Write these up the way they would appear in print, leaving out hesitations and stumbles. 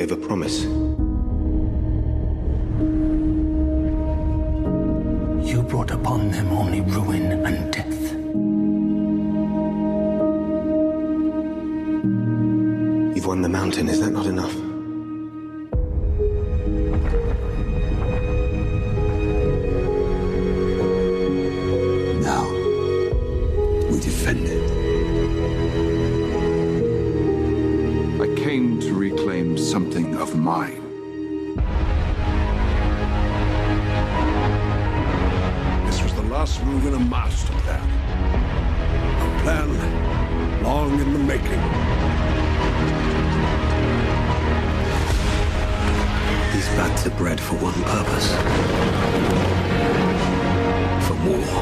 gave a promise. You brought upon them only ruin and death. You've won the mountain, is that not enough? Now, we defend it. I came to reclaim something of mine. This was the last move in a master plan. A plan long in the making. These bats are bred for one purpose. For war.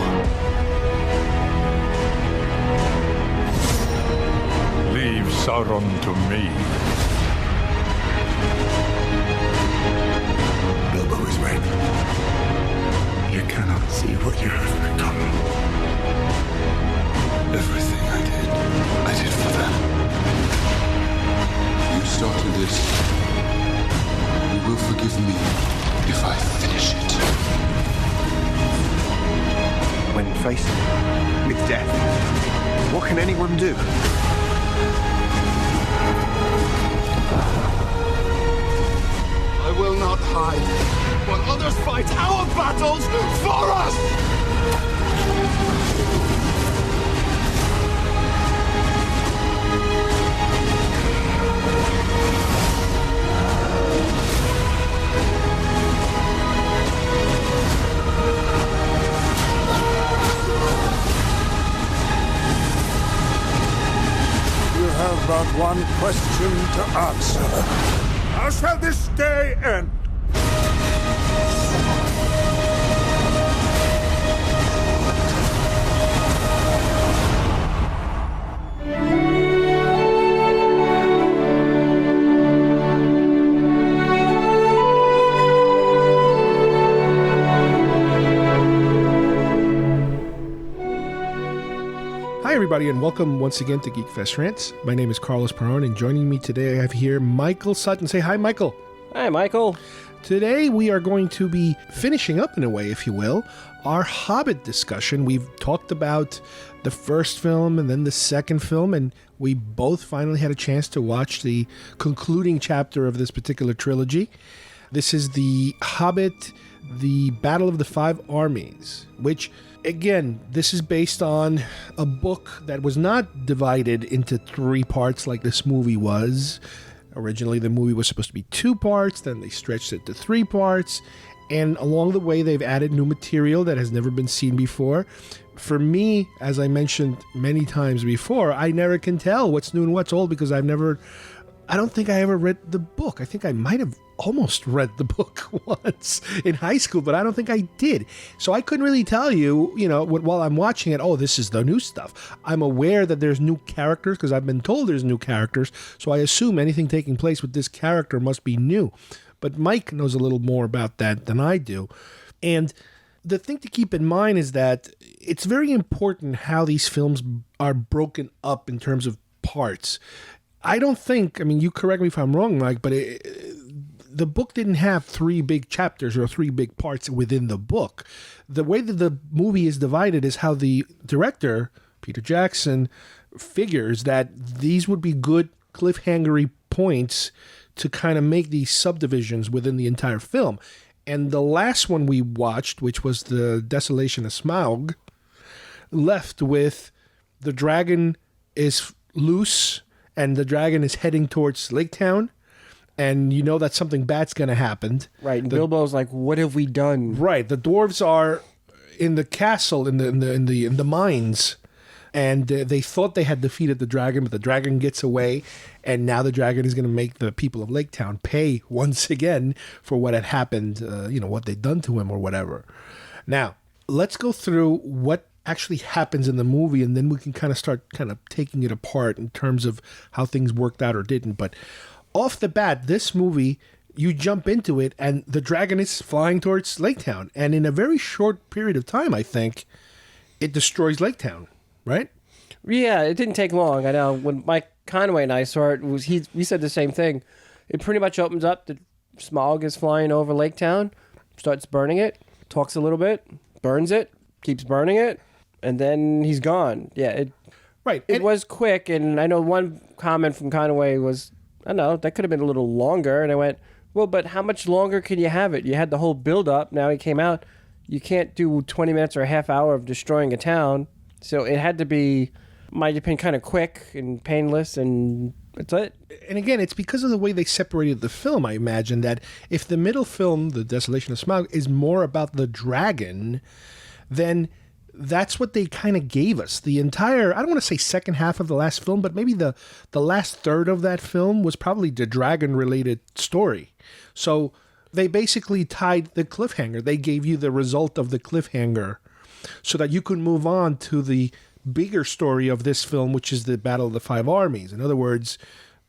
Leave Sauron to me. Bilbo is right. You cannot see what you have become. Everything I did for them. You started this. You will forgive me if I finish it. When faced with death, what can anyone do? I will not hide while others fight our battles for us! You have but one question to answer. How shall this day end? Hi, everybody, and welcome once again to GeekFest Rants. My name is Carlos Perrone, and joining me today I have here Michael Sutton. Say hi, Michael. Hi, Michael. Today we are going to be finishing up, in a way, if you will, our Hobbit discussion. We've talked about the first film and then the second film, and we both finally had a chance to watch the concluding chapter of this particular trilogy. This is the Hobbit, the Battle of the Five Armies, which, again, this is based on a book that was not divided into three parts like this movie was. Originally, the movie was supposed to be two parts, then they stretched it to three parts, and along the way, they've added new material that has never been seen before. For me, as I mentioned many times before, I never can tell what's new and what's old because I don't think I ever read the book. I think I might have almost read the book once in high school, but I don't think I did. So I couldn't really tell you, while I'm watching it, oh, this is the new stuff. I'm aware that there's new characters because I've been told there's new characters, so I assume anything taking place with this character must be new. But Mike knows a little more about that than I do. And the thing to keep in mind is that it's very important how these films are broken up in terms of parts. I don't think, you correct me if I'm wrong, Mike, but the book didn't have three big chapters or three big parts within the book. The way that the movie is divided is how the director, Peter Jackson, figures that these would be good cliffhangery points to kind of make these subdivisions within the entire film. And the last one we watched, which was the Desolation of Smaug, left with the dragon is loose and the dragon is heading towards Lake Town. And you know that something bad's going to happen. Right, and Bilbo's like, "What have we done?" Right, the dwarves are in the castle in the mines, and they thought they had defeated the dragon, but the dragon gets away, and now the dragon is going to make the people of Lake Town pay once again for what had happened. What they'd done to him or whatever. Now, let's go through what actually happens in the movie, and then we can kind of start taking it apart in terms of how things worked out or didn't. But off the bat, this movie, you jump into it, and the dragon is flying towards Lake Town. And in a very short period of time, I think, it destroys Lake Town, right? Yeah, it didn't take long. I know when Mike Conway and I saw it, we said the same thing. it pretty much opens up. The Smaug is flying over Lake Town, starts burning it, talks a little bit, burns it, keeps burning it, and then he's gone. Yeah, it was quick, and I know one comment from Conway was, I don't know, that could have been a little longer, and I went, well, but how much longer can you have it? You had the whole build-up, now he came out. You can't do 20 minutes or a half hour of destroying a town, so it had to be, might have been kind of quick and painless, and that's it. And again, it's because of the way they separated the film, I imagine, that if the middle film, The Desolation of Smaug, is more about the dragon, then that's what they kind of gave us. The entire, I don't want to say second half of the last film, but maybe the last third of that film was probably the dragon-related story. So they basically tied the cliffhanger. They gave you the result of the cliffhanger so that you could move on to the bigger story of this film, which is the Battle of the Five Armies. In other words,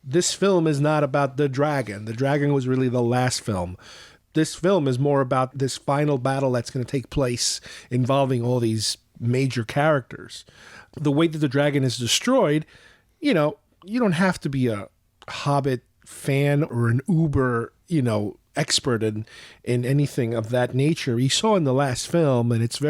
this film is not about the dragon. The dragon was really the last film. This film is more about this final battle that's going to take place involving all these major characters. The way that the dragon is destroyed, you know, you don't have to be a Hobbit fan or an uber, you know, expert in anything of that nature. You saw in the last film, and it's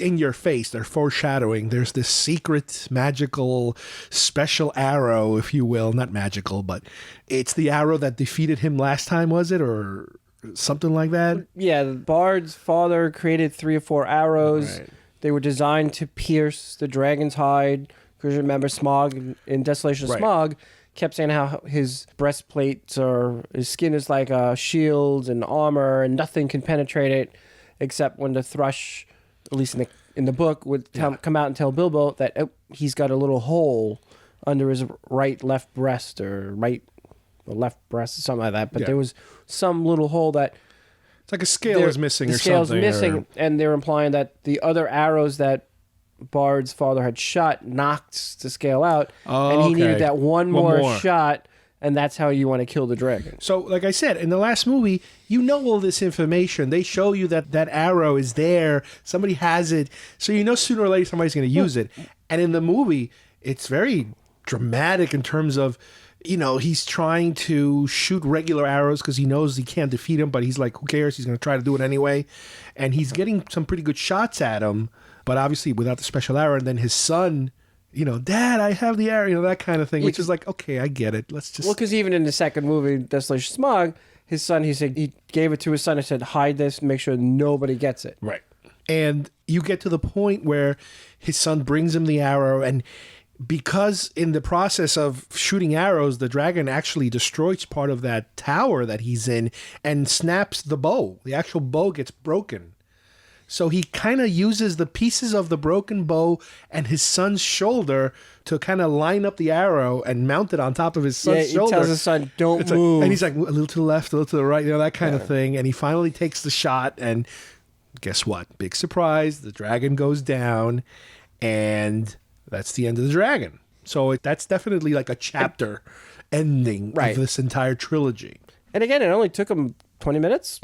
in your face. They're foreshadowing. There's this secret, magical, special arrow, if you will. Not magical, but it's the arrow that defeated him last time, was it? Or something like that? Yeah, Bard's father created 3 or 4 arrows. Right. They were designed to pierce the dragon's hide. Because remember, Smaug in Desolation of Smaug kept saying how his breastplates or his skin is like shields and armor, and nothing can penetrate it except when the thrush, at least in the book, would come out and tell Bilbo that he's got a little hole under his left breast or left breast or something like that. But there was some little hole that... It's like a scale is missing or something. The scale's missing, and they're implying that the other arrows that Bard's father had shot knocked the scale out, and he needed that one more shot, and that's how you want to kill the dragon. So, like I said, in the last movie, you know all this information. They show you that arrow is there. Somebody has it. So you know sooner or later somebody's going to use it. And in the movie, it's very dramatic in terms of, you know, he's trying to shoot regular arrows because he knows he can't defeat him, but he's like, who cares? He's going to try to do it anyway. And he's getting some pretty good shots at him, but obviously without the special arrow. And then his son... You know, Dad, I have the arrow, you know, that kind of thing, which is like, okay, I get it. Let's just... Well, because even in the second movie, Desolation of Smaug, his son, he gave it to his son and said, hide this, make sure nobody gets it. Right. And you get to the point where his son brings him the arrow, and because in the process of shooting arrows, the dragon actually destroys part of that tower that he's in and snaps the bow. The actual bow gets broken. So he kind of uses the pieces of the broken bow and his son's shoulder to kind of line up the arrow and mount it on top of his son's shoulder. He tells his son, don't move. And he's like, a little to the left, a little to the right, you know, that kind of thing. And he finally takes the shot, and guess what? Big surprise, the dragon goes down, and that's the end of the dragon. So that's definitely like a chapter ending of this entire trilogy. And again, it only took him 20 minutes.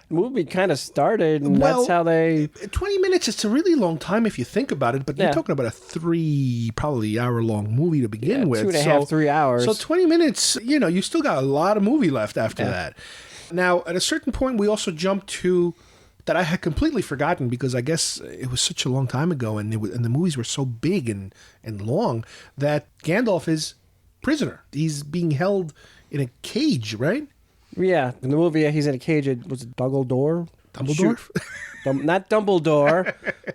The movie kind of started, and that's how they... 20 minutes, it's a really long time if you think about it, but you're talking about a probably hour-long movie to begin with. 2.5, 3 hours. So 20 minutes, you know, you still got a lot of movie left after that. Now, at a certain point, we also jumped to... that I had completely forgotten because I guess it was such a long time ago, and the movies were so big and long that Gandalf is prisoner. He's being held in a cage, right? Yeah, in the movie, he's in a cage. Was it Dumbledore? Dumbledore? Not Dumbledore.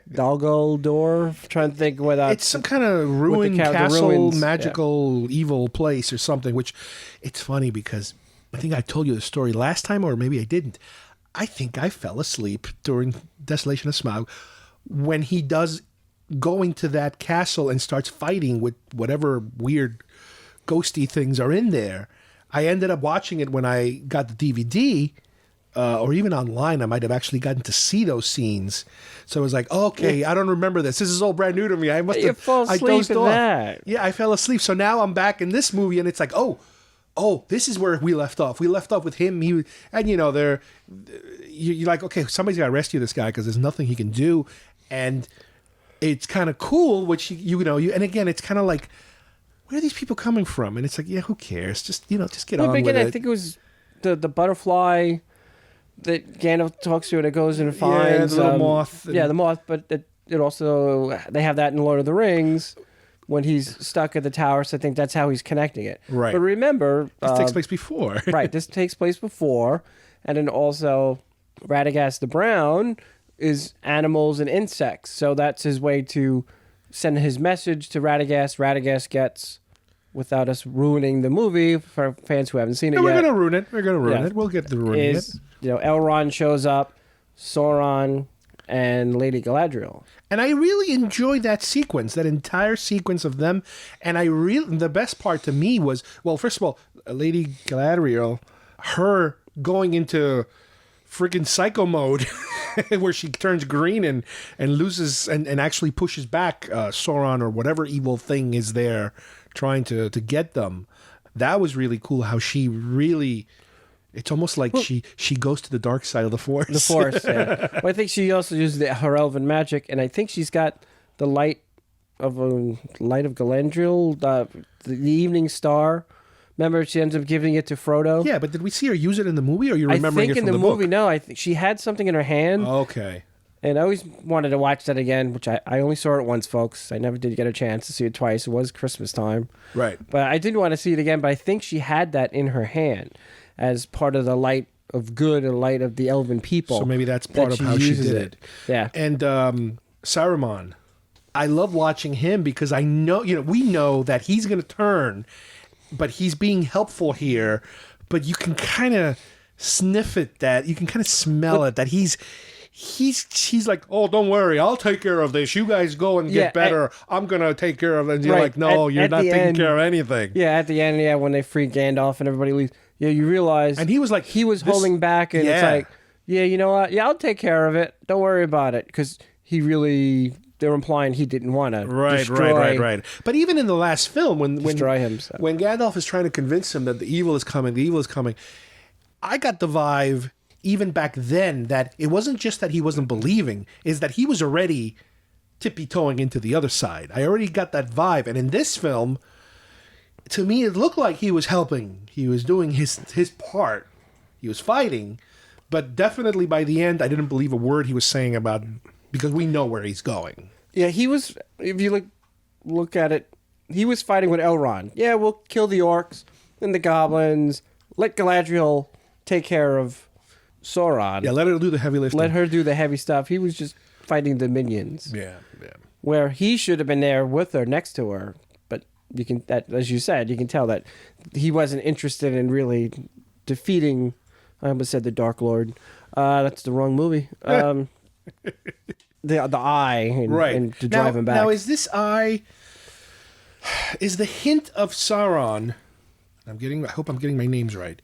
Dumbledore. Trying to think what... it's some kind of ruined castle, magical, evil place or something, which it's funny because I think I told you the story last time, or maybe I didn't. I think I fell asleep during Desolation of Smaug when he does go into that castle and starts fighting with whatever weird ghosty things are in there. I ended up watching it when I got the DVD, or even online. I might have actually gotten to see those scenes. So I was like, okay, I don't remember this. This is all brand new to me. I must have... You fall asleep in that. Yeah, I fell asleep. So now I'm back in this movie, and it's like, oh, this is where we left off. We left off with him. And you know, you're like, okay, somebody's got to rescue this guy because there's nothing he can do. And it's kind of cool, which you know, and again, it's kind of like where are these people coming from? And it's like, yeah, who cares? Just just get on But with again, it. I think it was the butterfly that Gandalf talks to, and it goes and finds the little moth. Yeah, the moth. But it also, they have that in Lord of the Rings when he's stuck at the tower. So I think that's how he's connecting it. Right. But remember, This takes place before. right. This takes place before, and then also Radagast the Brown is animals and insects. So that's his way to send his message to Radagast. Radagast gets, without us ruining the movie for fans who haven't seen it No, yet. we're gonna ruin it. We're gonna ruin Yeah. it. We'll get to ruining it. Elrond shows up, Sauron, and Lady Galadriel. And I really enjoyed that sequence, that entire sequence of them. And the best part to me was, well, first of all, Lady Galadriel, her going into freaking psycho mode where she turns green and loses and actually pushes back Sauron or whatever evil thing is there trying to get them. That was really cool how she really... It's almost like she goes to the dark side of the Force. The Force, yeah. Well, I think she also uses her elven magic, and I think she's got the light of Galadriel, the evening star. Remember, she ends up giving it to Frodo. Yeah, but did we see her use it in the movie, or you remembering I think it from in the book? movie, no. I think she had something in her hand. Okay. And I always wanted to watch that again, which I only saw it once, folks. I never did get a chance to see it twice. It was Christmas time. Right. But I did want to see it again, but I think she had that in her hand as part of the light of good and light of the elven people. So maybe that's part of how she did it. Yeah. And Saruman, I love watching him because I know, we know that he's going to turn, but he's being helpful here. But you can kind of sniff it, that you can kind of smell it, that he's like, oh, don't worry, I'll take care of this. You guys go and get better. I'm going to take care of it. And you're like, no, you're not taking care of anything. Yeah, at the end, when they free Gandalf and everybody leaves, you realize. And he was like, he was holding back, and it's like, yeah, you know what? Yeah, I'll take care of it. Don't worry about it. Because they're implying he didn't want to destroy. Right. But even in the last film, when Gandalf is trying to convince him that the evil is coming, I got the vibe, even back then, that it wasn't just that he wasn't believing, is that he was already tippy-toeing into the other side. I already got that vibe. And in this film, to me, it looked like he was helping. He was doing his part. He was fighting. But definitely by the end, I didn't believe a word he was saying about, because we know where he's going. Yeah, he was, if you look at it, he was fighting with Elrond. Yeah, we'll kill the orcs and the goblins. Let Galadriel take care of Sauron. Yeah, let her do the heavy lifting. Let her do the heavy stuff. He was just fighting the minions. Yeah. Where he should have been there with her, next to her. But as you said, you can tell that he wasn't interested in really defeating, I almost said the Dark Lord. That's the wrong movie. The eye, and to drive him back. Now, is this eye, is the hint of Sauron, I hope I'm getting my names right,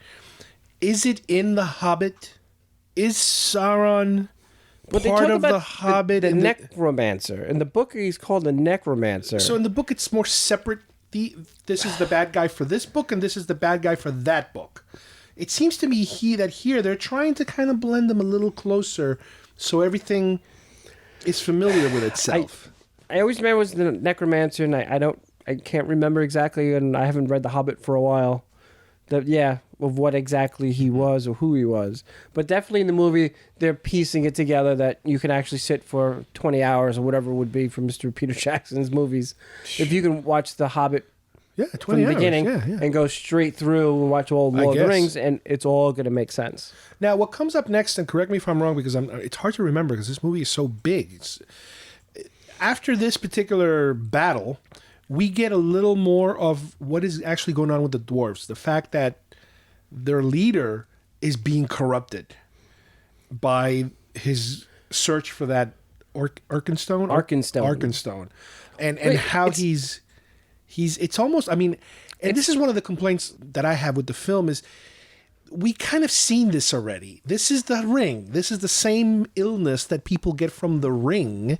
is it in The Hobbit? Is Sauron part of The Hobbit? The necromancer. In the book, he's called the necromancer. So in the book, it's more separate. This is the bad guy for this book, and this is the bad guy for that book. It seems to me that here they're trying to kind of blend them a little closer, so everything is familiar with itself. I always remember it was the necromancer, and I can't remember exactly, and I haven't read The Hobbit for a while. Of what exactly he was or who he was. But definitely in the movie, they're piecing it together that you can actually sit for 20 hours or whatever it would be for Mr. Peter Jackson's movies. If you can watch The Hobbit from the beginning and go straight through and watch all Lord of the Rings, and it's all going to make sense. Now, what comes up next, and correct me if I'm wrong, because it's hard to remember because this movie is so big. After this particular battle, we get a little more of what is actually going on with the dwarves. The fact that their leader is being corrupted by his search for that Arkenstone. And how he's it's almost, this is one of the complaints that I have with the film is we kind of seen this already. This is the ring. This is the same illness that people get from the ring.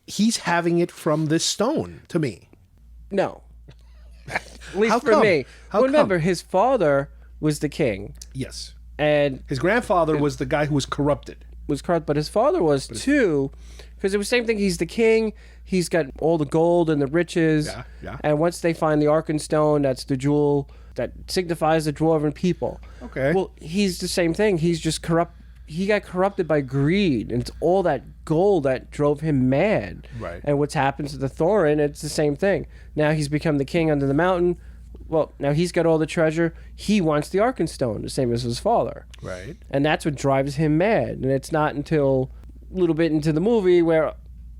He's having it from this stone, to me. No. At least for me. Remember, his father was the king. Yes. And his grandfather was the guy who was corrupted. But his father was too, Because it was the same thing. He's the king. He's got all the gold and the riches. Yeah. And once they find the Arkenstone, that's the jewel that signifies the dwarven people. Okay. Well, he's the same thing. He's just corrupt. He got corrupted by greed, and it's all that gold that drove him mad. Right. And what's happened to the Thorin, it's the same thing. Now he's become the king under the mountain. Well, now he's got all the treasure. He wants the Arkenstone, the same as his father. Right. And that's what drives him mad. And it's not until a little bit into the movie where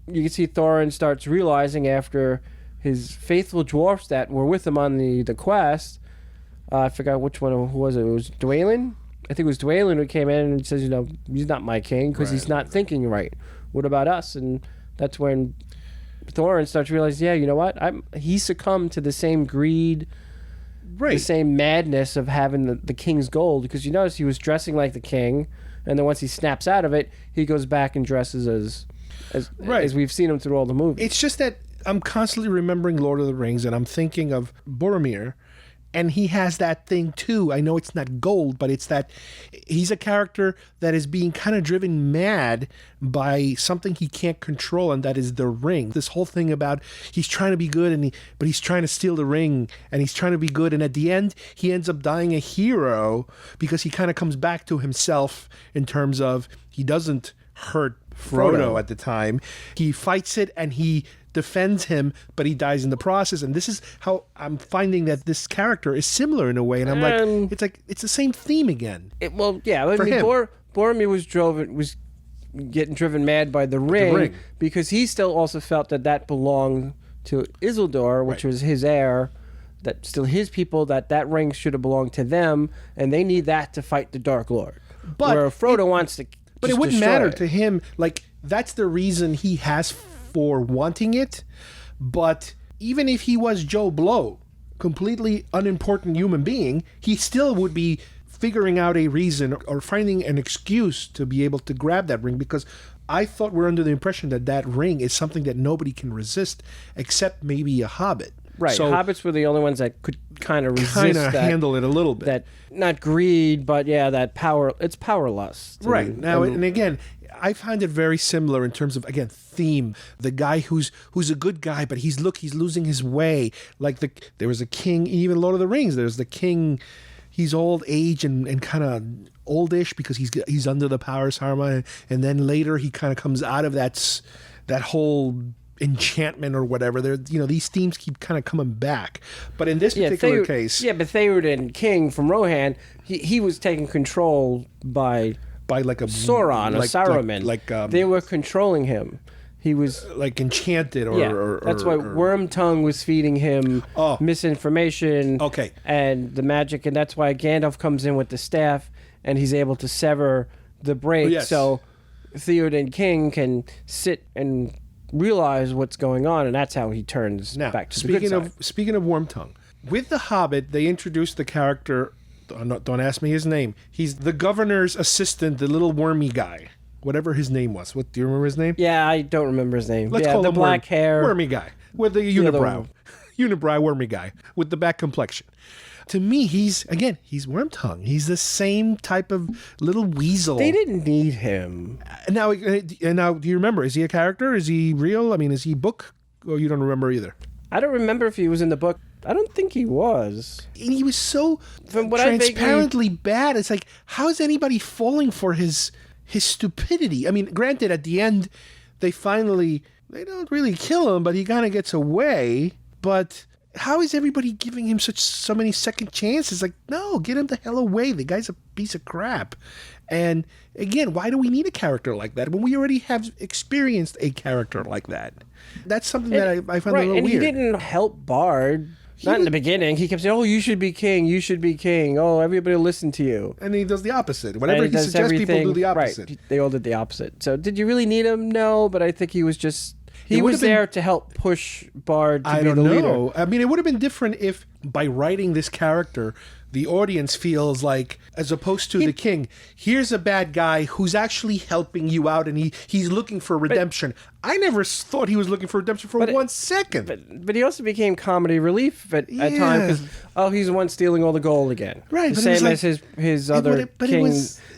you can see Thorin starts realizing after his faithful dwarfs that were with him on the quest, I forgot which one who was it. It was Dwaylen? I think it was Dwaylen who came in and says, he's not my king because he's not thinking right. What about us? And that's when Thorin starts to realize, yeah, you know what? He succumbed to the same greed, the same madness of having the king's gold, because you notice he was dressing like the king, and then once he snaps out of it, he goes back and dresses as we've seen him through all the movies. It's just that I'm constantly remembering Lord of the Rings, and I'm thinking of Boromir, and he has that thing too. I know it's not gold, but it's that he's a character that is being kind of driven mad by something he can't control, and that is the ring. This whole thing about he's trying to be good, but he's trying to steal the ring, and he's trying to be good, and at the end he ends up dying a hero because he kind of comes back to himself in terms of he doesn't hurt Frodo at the time. He fights it and he defends him, but he dies in the process. And this is how I'm finding that this character is similar in a way. And I'm it's the same theme again. Boromir was getting driven mad by the ring because he still also felt that belonged to Isildur, which was his heir. That still his people. That ring should have belonged to them, and they need that to fight the Dark Lord. But where Frodo wants to. But it wouldn't matter to him. Like, that's the reason he has for wanting it. But even if he was Joe Blow, completely unimportant human being, he still would be figuring out a reason or finding an excuse to be able to grab that ring, because I thought we're under the impression that ring is something that nobody can resist except maybe a hobbit. Right, so hobbits were the only ones that could kind of resist that, handle it a little bit. That, not greed, but that power. It's power lust. Right. Now, and again, I find it very similar in terms of, again, theme. The guy who's a good guy, but he's losing his way. Like there was a king, even Lord of the Rings, there's the king, he's old age and kind of oldish because he's under the power Saruman, and then later he kind of comes out of that whole enchantment or whatever. There, these themes keep kind of coming back. But in this particular case, but Theoden King from Rohan, he was taken control by like a Sauron or Saruman. They were controlling him. He was like enchanted, or that's why Wormtongue was feeding him misinformation. Okay, and the magic, and that's why Gandalf comes in with the staff, and he's able to sever the break. So Theoden King can sit and realize what's going on, and that's how he turns back to the good side. Speaking of Wormtongue, with The Hobbit, they introduced the character. Don't ask me his name. He's the governor's assistant, the little wormy guy, whatever his name was. What do you remember his name? Yeah, I don't remember his name. Let's call the him black hair, wormy guy with the unibrow wormy guy with the back complexion. To me, he's Wormtongue. He's the same type of little weasel. They didn't need him. Now, do you remember? Is he a character? Is he real? I mean, is he book? Or you don't remember either? I don't remember if he was in the book. I don't think he was. And he was so transparently bad. It's like, how is anybody falling for his stupidity? I mean, granted, at the end, they don't really kill him, but he kind of gets away. But how is everybody giving him so many second chances? Like, no, get him the hell away. The guy's a piece of crap. And again, why do we need a character like that when we already have experienced a character like that? That's something that I find a little weird. And he didn't help Bard. Not in the beginning. He kept saying, "Oh, you should be king. You should be king. Oh, everybody will listen to you." And he does the opposite. Whatever he suggests, people do the opposite. Right. They all did the opposite. So, did you really need him? No, but I think he was just... He was there to help push Bard to be the leader. I mean, it would have been different if, by writing this character, the audience feels like, as opposed to the king, here's a bad guy who's actually helping you out, and he's looking for redemption. I never thought he was looking for redemption for 1 second. But he also became comedy relief at times because he's the one stealing all the gold again. Right, the but same as his other king.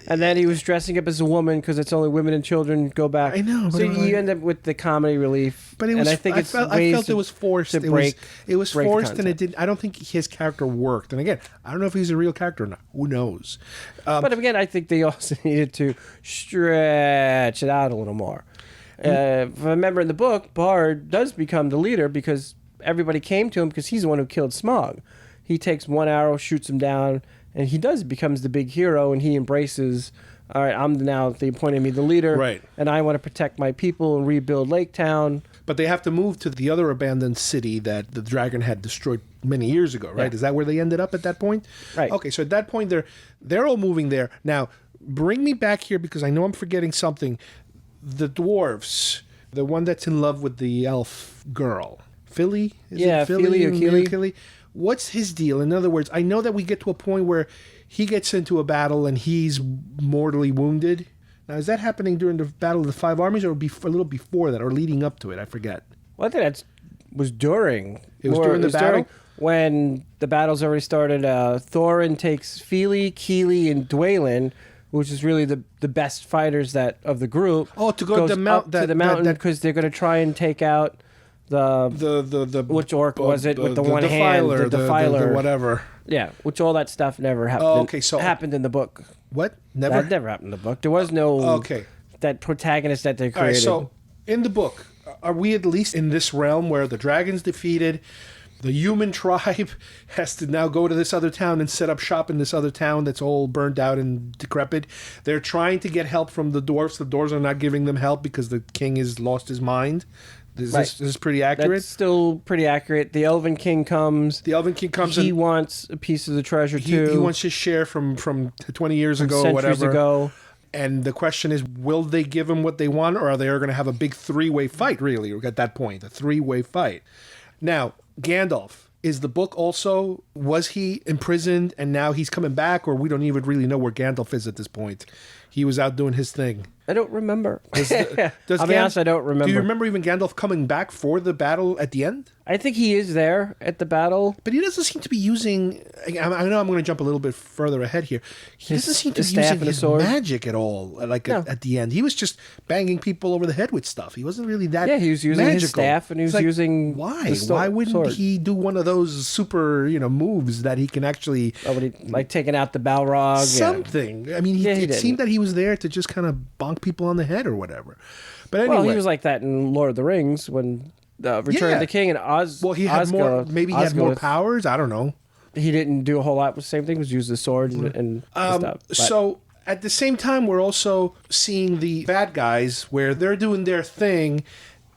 And then he was dressing up as a woman because it's only women and children go back. I know. So you end up with the comedy relief. But it was. And I think I felt it was forced. It was forced, and it didn't. I don't think his character worked. And again, I don't know if he's a real character or not. Who knows? But again, I think they also needed to stretch it out a little more. If I remember in the book, Bard does become the leader because everybody came to him because he's the one who killed Smaug. He takes one arrow, shoots him down, and he becomes the big hero, and he embraces, all right, they appointed me the leader, right, and I want to protect my people and rebuild Lake Town. But they have to move to the other abandoned city that the dragon had destroyed many years ago, right? Yeah. Is that where they ended up at that point? Right. Okay, so at that point, they're all moving there. Now, bring me back here because I know I'm forgetting something. The dwarves, the one that's in love with the elf girl. Philly? Philly. What's his deal? In other words, I know that we get to a point where he gets into a battle and he's mortally wounded. Now, is that happening during the Battle of the Five Armies or a little before that or leading up to it? I forget. Well, I think that was during. It was during the battle? When the battle's already started. Thorin takes Fili, Keely, and Dwalin, which is really the best fighters of the group. Oh, to go to the mountain because they're going to try and take out the which orc was it with the one hand, the defiler, the whatever. Yeah, which all that stuff never happened. Oh, okay, so happened in the book. What? Never. That never happened in the book. There was no that protagonist that they created. All right, so in the book, are we at least in this realm where the dragon's defeated? The human tribe has to now go to this other town and set up shop in this other town that's all burned out and decrepit. They're trying to get help from the dwarves. The dwarves are not giving them help because the king has lost his mind. Is this pretty accurate? That's still pretty accurate. The Elven King comes. He wants a piece of the treasure too. He wants his share from 20 years ago or whatever. Centuries ago. And the question is, will they give him what they want, or are they going to have a big three-way fight, really, at that point? A three-way fight. Now, Gandalf, is the book also, was he imprisoned and now he's coming back, or we don't even really know where Gandalf is at this point? He was out doing his thing. I don't remember. I'll be honest, I don't remember. Do you remember even Gandalf coming back for the battle at the end? I think he is there at the battle. But he doesn't seem to be using... I know I'm going to jump a little bit further ahead here. He doesn't seem to be using his magic at all, at the end. He was just banging people over the head with stuff. He wasn't really that he was using magical. His staff and he was using... Why? Why wouldn't he do one of those super, moves that he can actually... like taking out the Balrog? Something. Yeah. I mean, it seemed that he was there to just kind of bonk people on the head or whatever. But anyway... Well, he was like that in Lord of the Rings when... Return of the King and Well, he had more. Maybe he had more powers. I don't know. He didn't do a whole lot with the same thing. He was use the sword and stuff. But. So at the same time, we're also seeing the bad guys where they're doing their thing,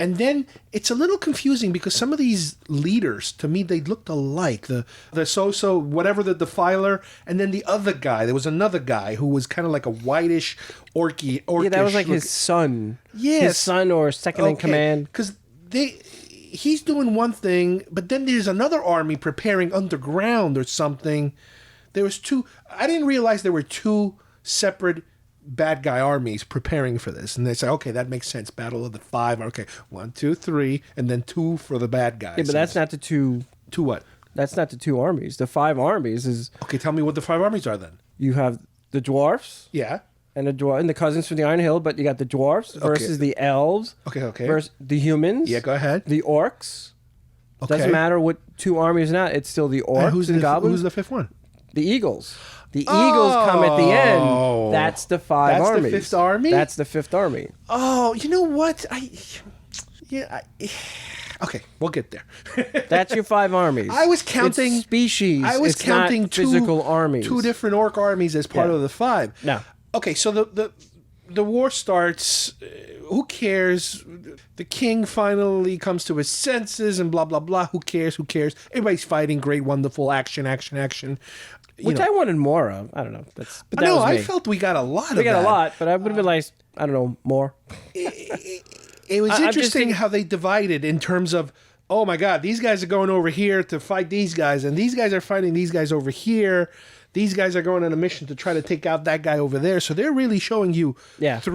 and then it's a little confusing because some of these leaders, to me, they looked alike. The so whatever the defiler, and then the other guy. There was another guy who was kind of like a whitish orcish. Yeah, that was like his son. Yes, his son or second in command. Because he's doing one thing, but then there's another army preparing underground or something. There was two. I didn't realize there were two separate bad guy armies preparing for this. And they say, okay, that makes sense. Battle of the Five. Okay, 1, 2, 3, and then 2 for the bad guys. Yeah, but that's not the two. Two what? That's not the two armies. The 5 armies is... Okay, tell me what the 5 armies are then. You have the dwarfs. Yeah. And the cousins from the Iron Hill, but you got the dwarfs versus the elves. Okay. Versus the humans. Yeah, go ahead. The orcs. Okay. Doesn't matter what two armies now. It's still the orcs and goblins. Who's the 5th one? The eagles. The eagles come at the end. That's the 5 armies. That's the 5th army? That's the 5th army. Oh, you know what? Okay, we'll get there. That's your 5 armies. I was counting... It's species. It's counting not physical armies. 2 different orc armies as part of the 5. No. Okay, so the war starts. Who cares? The king finally comes to his senses and blah, blah, blah. Who cares? Everybody's fighting. Great, wonderful action. Which I wanted more of. I don't know. I felt we got a lot of that. We got a lot, but I would have been like, I don't know, more. It was interesting how they divided in terms of oh my God, these guys are going over here to fight these guys, and these guys are fighting these guys over here. These guys are going on a mission to try to take out that guy over there. So they're really showing you at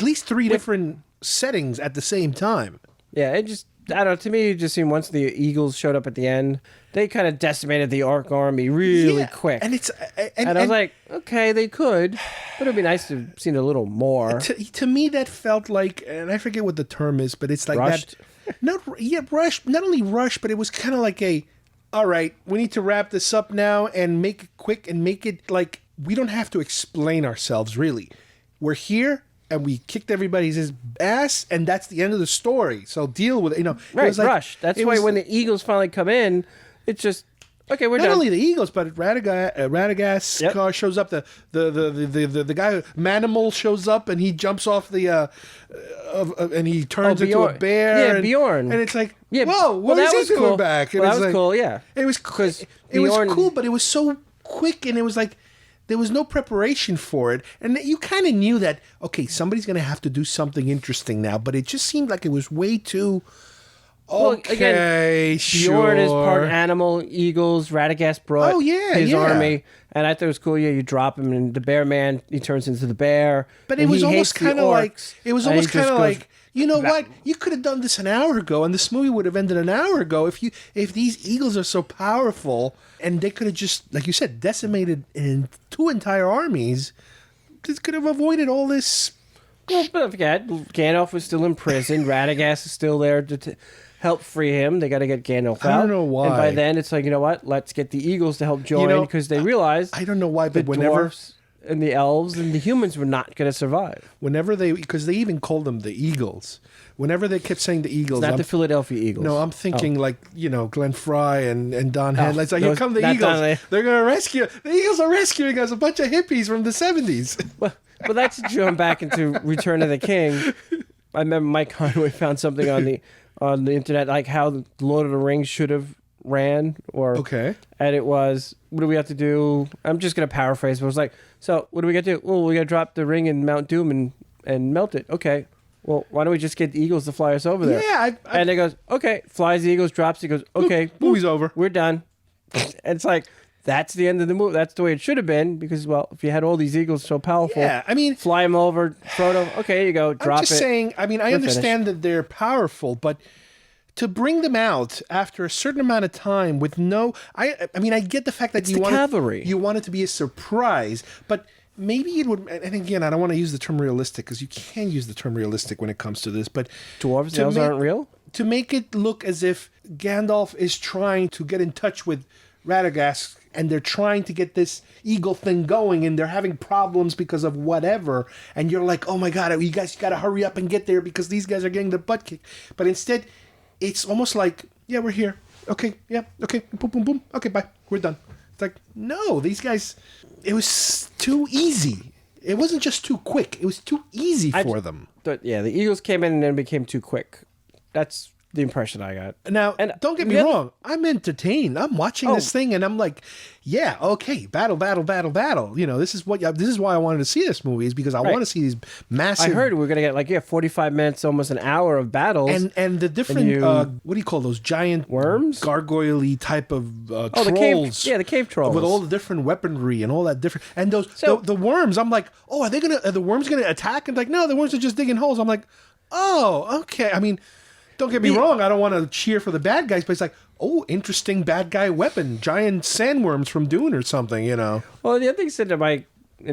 least three different settings at the same time. Yeah, it just, I don't know, to me, it just seemed once the Eagles showed up at the end, they kind of decimated the Orc army really quick. And it's and I was like, okay, they could, but it'd be nice to have seen a little more. To me, that felt like, and I forget what the term is, but it's like rushed. Rushed. Not only rushed, but it was kind of like all right, we need to wrap this up now and make it quick and make it like we don't have to explain ourselves really. We're here. And we kicked everybody's ass, and that's the end of the story. So deal with it. Right, it was like, rush. That's why when the Eagles finally come in, it's just okay. We're not done. only the Eagles, but Radagast car shows up. The guy Manimal shows up, and he jumps off the and he turns into a bear. Yeah, Bjorn. And it's like, yeah, whoa, what is he doing back? Well, that was cool. Yeah, it was because it was cool, but it was so quick, and it was like. There was no preparation for it. And you kind of knew that, okay, somebody's going to have to do something interesting now. But it just seemed like it was way too, okay, sure. Bjorn is part animal, eagles, Radagast brought his army. And I thought it was cool. Yeah, you drop him, and the bear man, he turns into the bear. But it was almost kind of like, you know what? You could have done this an hour ago, and this movie would have ended an hour ago if these eagles are so powerful, and they could have just, like you said, decimated in 2 entire armies. This could have avoided all this. Well, but forget, Gandalf was still in prison. Radagast is still there to help free him. They got to get Gandalf out. I don't know why. And by then, it's like, you know what? Let's get the eagles to help join because they realize I don't know why, but the dwarfs and the elves and the humans were not going to survive. Because they even called them the Eagles. Whenever they kept saying the Eagles, it's not the Philadelphia Eagles. No, I'm thinking Glenn Fry and Don Henley. It's like, here come the Eagles. They're going to rescue. The Eagles are rescuing us, a bunch of hippies from the 70s. Well, that's going back into Return of the King. I remember Mike Conway found something on the internet, like how the Lord of the Rings should have ran. And it was, what do we have to do? I'm just going to paraphrase, but it was like, so what do we got to do? Well, we got to drop the ring in Mount Doom and melt it. Okay. Well, why don't we just get the Eagles to fly us over there? Yeah. And it goes, okay. Flies the Eagles, drops it, goes, okay. Movie's over. We're done. And it's like, that's the end of the movie. That's the way it should have been because, well, if you had all these Eagles so powerful, fly them over, Frodo, okay, here you go, drop it. I'm just saying, I understand that they're powerful, but to bring them out after a certain amount of time with I get the fact that you want it to be a surprise, but maybe it would, and again, I don't want to use the term realistic because you can use the term realistic when it comes to this, but dwarves aren't real? To make it look as if Gandalf is trying to get in touch with Radagast and they're trying to get this eagle thing going and they're having problems because of whatever, and you're like, oh my God, you guys got to hurry up and get there because these guys are getting their butt kicked. But instead, it's almost like, yeah, we're here. Okay, yeah, okay, boom, boom, boom. Okay, bye. We're done. It's like, no, these guys, it was too easy. It wasn't just too quick. It was too easy for them. Yeah, the Eagles came in and then became too quick. That's the impression I got. Now, and don't get me wrong. I'm entertained. I'm watching this thing, and I'm like, yeah, okay, battle. This is why I wanted to see this movie, is because I want to see these massive. I heard we're gonna get 45 minutes, almost an hour of battles, and the different what do you call those giant worms, gargoyle type of trolls? The cave trolls with all the different weaponry and all that different. And those the worms. I'm like, oh, are the worms gonna attack? And like, no, the worms are just digging holes. I'm like, oh, okay. I mean. Don't get me wrong, I don't want to cheer for the bad guys, but it's like, oh, interesting bad guy weapon. Giant sandworms from Dune or something, Well, the other thing said that and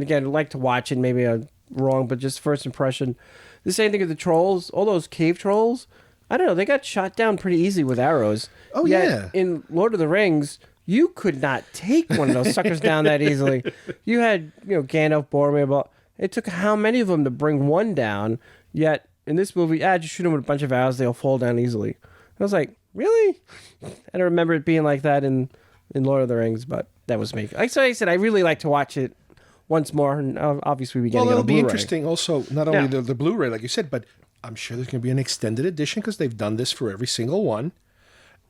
again, I'd like to watch it, maybe I'm wrong, but just first impression, the same thing with the trolls, all those cave trolls, I don't know, they got shot down pretty easy with arrows. Oh, Yet, yeah. in Lord of the Rings, you could not take one of those suckers down that easily. You had, Gandalf, Boromir, it took how many of them to bring one down, yet in this movie, just shoot them with a bunch of arrows, they'll fall down easily. I was like, really? I don't remember it being like that in Lord of the Rings, but that was me. Like I said, I really like to watch it once more, and obviously we get it on Blu-ray. Well, it'll be interesting also, not only the Blu-ray, like you said, but I'm sure there's going to be an extended edition because they've done this for every single one.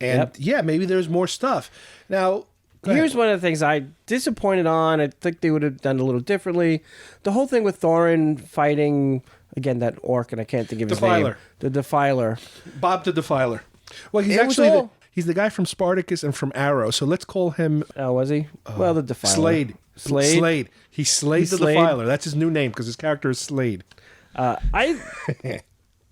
And maybe there's more stuff. Now, here's one of the things I disappointed on. I think they would have done a little differently. The whole thing with Thorin fighting, again, that orc, and I can't think of his name. The Defiler. Bob the Defiler. Well, he's It was actually all- he's the guy from Spartacus and from Arrow. So let's call him Oh, was he? Well, the Defiler. Slade. Slade? He's Slade He's the Slade. Defiler. That's his new name because his character is Slade. I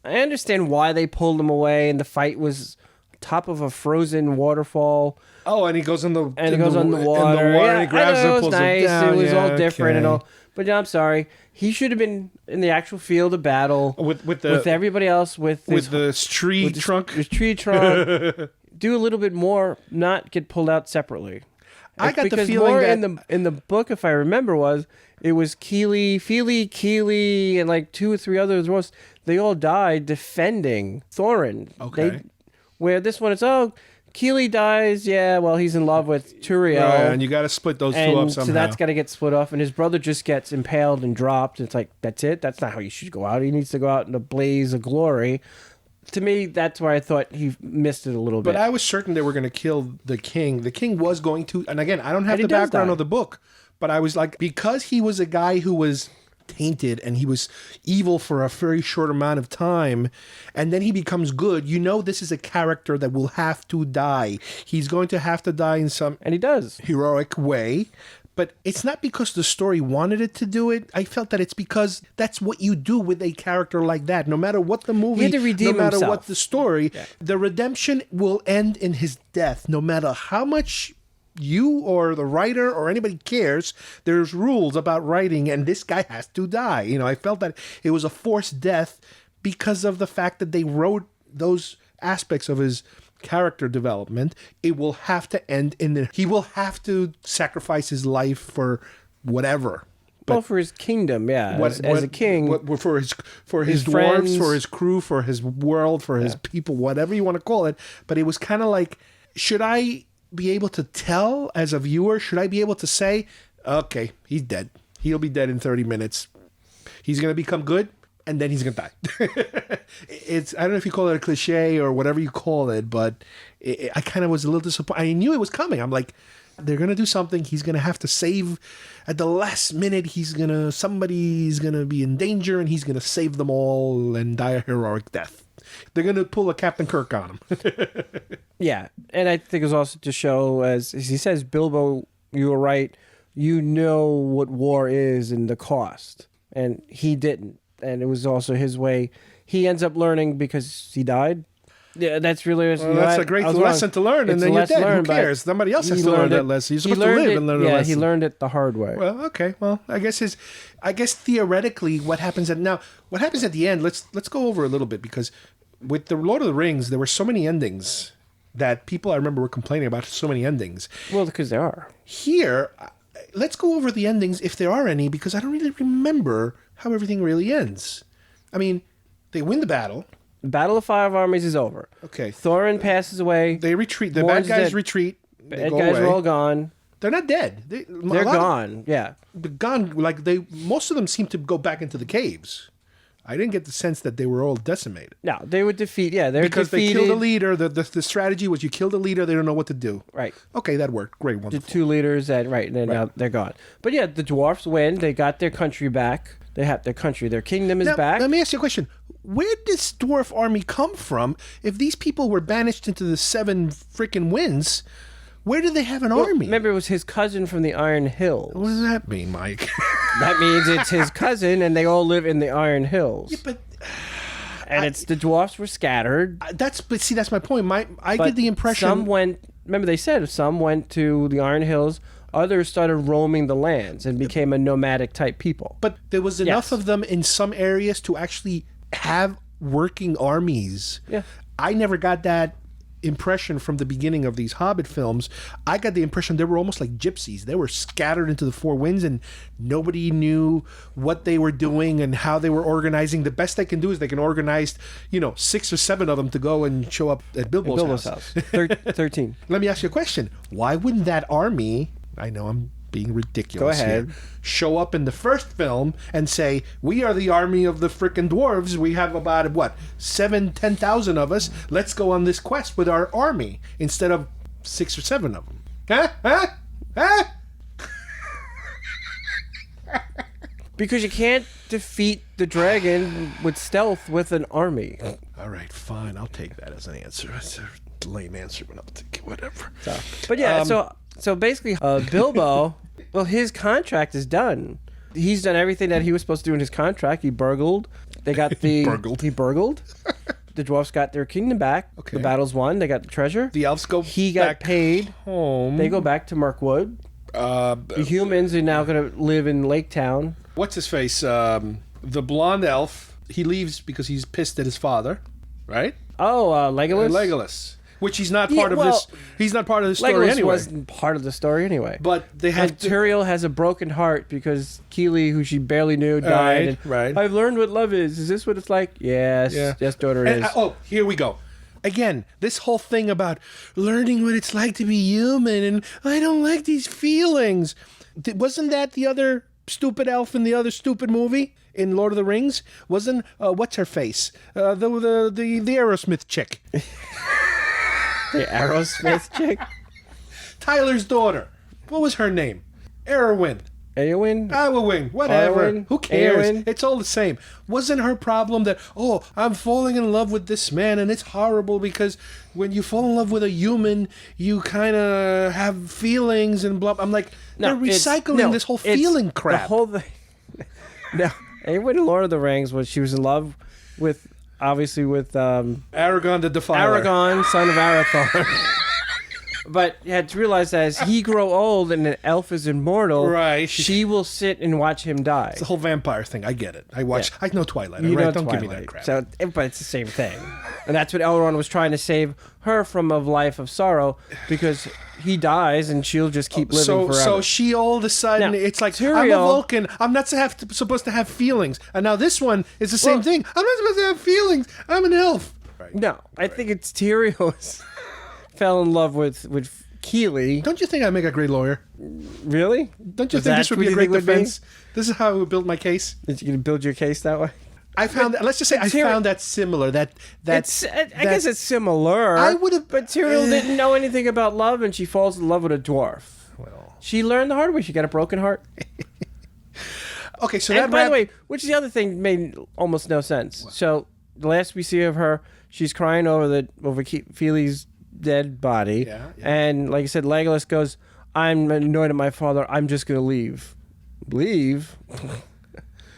understand why they pulled him away, and the fight was top of a frozen waterfall. Oh, and he goes in the And it goes on the water. and he grabs I him know, and it pulls was nice. him down. It was Yeah, all different and okay. all. But yeah, I'm sorry. He should have been in the actual field of battle with everybody else with the tree with trunk. His tree trunk. Do a little bit more. Not get pulled out separately. I got the Because feeling more that in the book, if I remember, it was Keely, and like 2 or 3 others. They all died defending Thorin. Okay. Where this one is, Keely dies. Yeah, well, he's in love with Turiel. Right, and you got to split those two up And somehow. so that's got to get split off, and his brother just gets impaled and dropped. It's like, that's it? That's not how you should go out. He needs to go out in a blaze of glory. To me, that's where I thought he missed it a little bit. But I was certain they were going to kill the king. The king was going to, and again, I don't have And he the does background die. of the book, but I was like, because he was a guy who was tainted and he was evil for a very short amount of time, and then he becomes good, this is a character that will have to die. He's going to have to die in some And he does. heroic way. But it's not because the story wanted it to do it. I felt that it's because that's what you do with a character like that. No matter what the movie, He had to redeem no matter himself. what the story, the redemption will end in his death. No matter how much you or the writer or anybody cares, there's rules about writing, and this guy has to die. I felt that it was a forced death because of the fact that they wrote those aspects of his character development. It will have to end he will have to sacrifice his life for whatever. Well, for his kingdom, yeah. As a king. For his his dwarves, friends. for his crew, for his world, for his people, whatever you want to call it. But it was kind of like, should I be able to tell as a viewer? Should I be able to say, okay, he's dead. He'll be dead in 30 minutes. He's going to become good, and then he's going to die. I don't know if you call it a cliche or whatever you call it, but I kind of was a little disappointed. I knew it was coming. I'm like, they're going to do something. He's going to have to save at the last minute. Somebody's going to be in danger, and he's going to save them all and die a heroic death. They're going to pull a Captain Kirk on him. Yeah, and I think it was also to show, as he says, Bilbo, you were right. You know what war is and the cost, and he didn't. And it was also his way. He ends up learning because he died. Yeah, that's really. That's a great lesson to learn, and then you're dead. Who cares? Somebody else has to learn that lesson. You're supposed to live and learn the lesson. Yeah, he learned it the hard way. Well, okay. Well, I guess theoretically, what happens at the end? Let's go over a little bit, because with the Lord of the Rings, there were so many endings that people, I remember, were complaining about so many endings. Well, because there are. Here, let's go over the endings if there are any, because I don't really remember how everything really ends. I mean, they win the battle. The Battle of Five Armies is over. Okay. Thorin passes away. They retreat. The Warren's bad guys dead. retreat. Bad guys are all gone. They're not dead. They're gone. Yeah. Gone. Like most of them seem to go back into the caves. I didn't get the sense that they were all decimated. No, they would defeat. Yeah, they're because defeated. they killed the leader. The strategy was you kill the leader. They don't know what to do. Right. Okay, that worked. Great. The Wonderful. 2 leaders and then now they're gone. But yeah, the dwarfs win. They got their country back. They have their country. Their kingdom is Now, back. let me ask you a question. Where did this dwarf army come from? If these people were banished into the 7 freaking winds, where did they have an army? Remember, it was his cousin from the Iron Hills. What does that mean, Mike? That means it's his cousin, and they all live in the Iron Hills. Yeah, but it's the dwarfs were scattered. that's my point. I But get the impression some went. Remember, they said some went to the Iron Hills. Others started roaming the lands and became a nomadic type people. But there was enough Yes. of them in some areas to actually have working armies. Yeah. I never got that impression from the beginning of these Hobbit films. I got the impression they were almost like gypsies. They were scattered into the 4 winds, and nobody knew what they were doing and how they were organizing. The best they can do is they can organize, 6 or 7 of them to go and show up at Bilbo's house. 13. Let me ask you a question. Why wouldn't that army, I know I'm being ridiculous Go ahead. here, show up in the first film and say, we are the army of the frickin' dwarves. We have about, 10,000 of us. Let's go on this quest with our army instead of 6 or 7 of them. Huh? Because you can't defeat the dragon with stealth with an army. All right, fine. I'll take that as an answer. It's a lame answer, but I'll take it, whatever. But yeah, so basically, Bilbo, well, his contract is done. He's done everything that he was supposed to do in his contract. He burgled. They got the... He burgled. The dwarfs got their kingdom back. Okay. The battle's won. They got the treasure. The elves go He got back paid. home. They go back to Mirkwood. The humans are now going to live in Lake Town. What's his face? The blonde elf. He leaves because he's pissed at his father, right? Oh, Legolas? Legolas. Which he's not part of this. He's not part of the story Legolas anyway. wasn't part of the story anyway. But they have and Tyrael has a broken heart because Keeley, who she barely knew, died. Right. I've learned what love is. Is this what it's like? Yes. Yeah. Yes, daughter, And, is. here we go. Again, this whole thing about learning what it's like to be human, and I don't like these feelings. Wasn't that the other stupid elf in the other stupid movie in Lord of the Rings? Wasn't what's her face? The Aerosmith chick. The Aerosmith chick? Tyler's daughter. What was her name? Eowyn. Eowyn? Whatever. Eowyn? Who cares? Eowyn? It's all the same. Wasn't her problem that, I'm falling in love with this man, and it's horrible because when you fall in love with a human, you kind of have feelings and blah. I'm like, they're recycling this whole feeling crap. The whole thing. No. Eowyn in Lord of the Rings she was in love with, obviously with... Aragorn the Defiler. Aragorn, son of Arathorn. But you had to realize that as he grow old and an elf is immortal, right? She will sit and watch him die. It's the whole vampire thing. I get it. I know Twilight. You right? know Don't Twilight. give me that crap. So, but it's the same thing. And that's what Elrond was trying to save her from, a life of sorrow, because he dies and she'll just keep living forever. So she all of a sudden, now, it's like, Tyrael, I'm a Vulcan. I'm not supposed to have feelings. And now this one is the same thing. I'm not supposed to have feelings. I'm an elf. Right. No, I think it's Tyrael fell in love with Keeley. Don't you think I make a great lawyer? Really? Don't you think this would be a great defense? This is how I would build my case. Did you build your case that way? I found. Let's just say I found that similar. I guess it's similar. I would have, but Tyrael didn't know anything about love, and she falls in love with a dwarf. Well, she learned the hard way. She got a broken heart. Okay, so and by the way, which is the other thing made almost no sense. What? So the last we see of her, she's crying over Feely's dead body, and like I said, Legolas goes, "I'm annoyed at my father. I'm just gonna leave." Leave.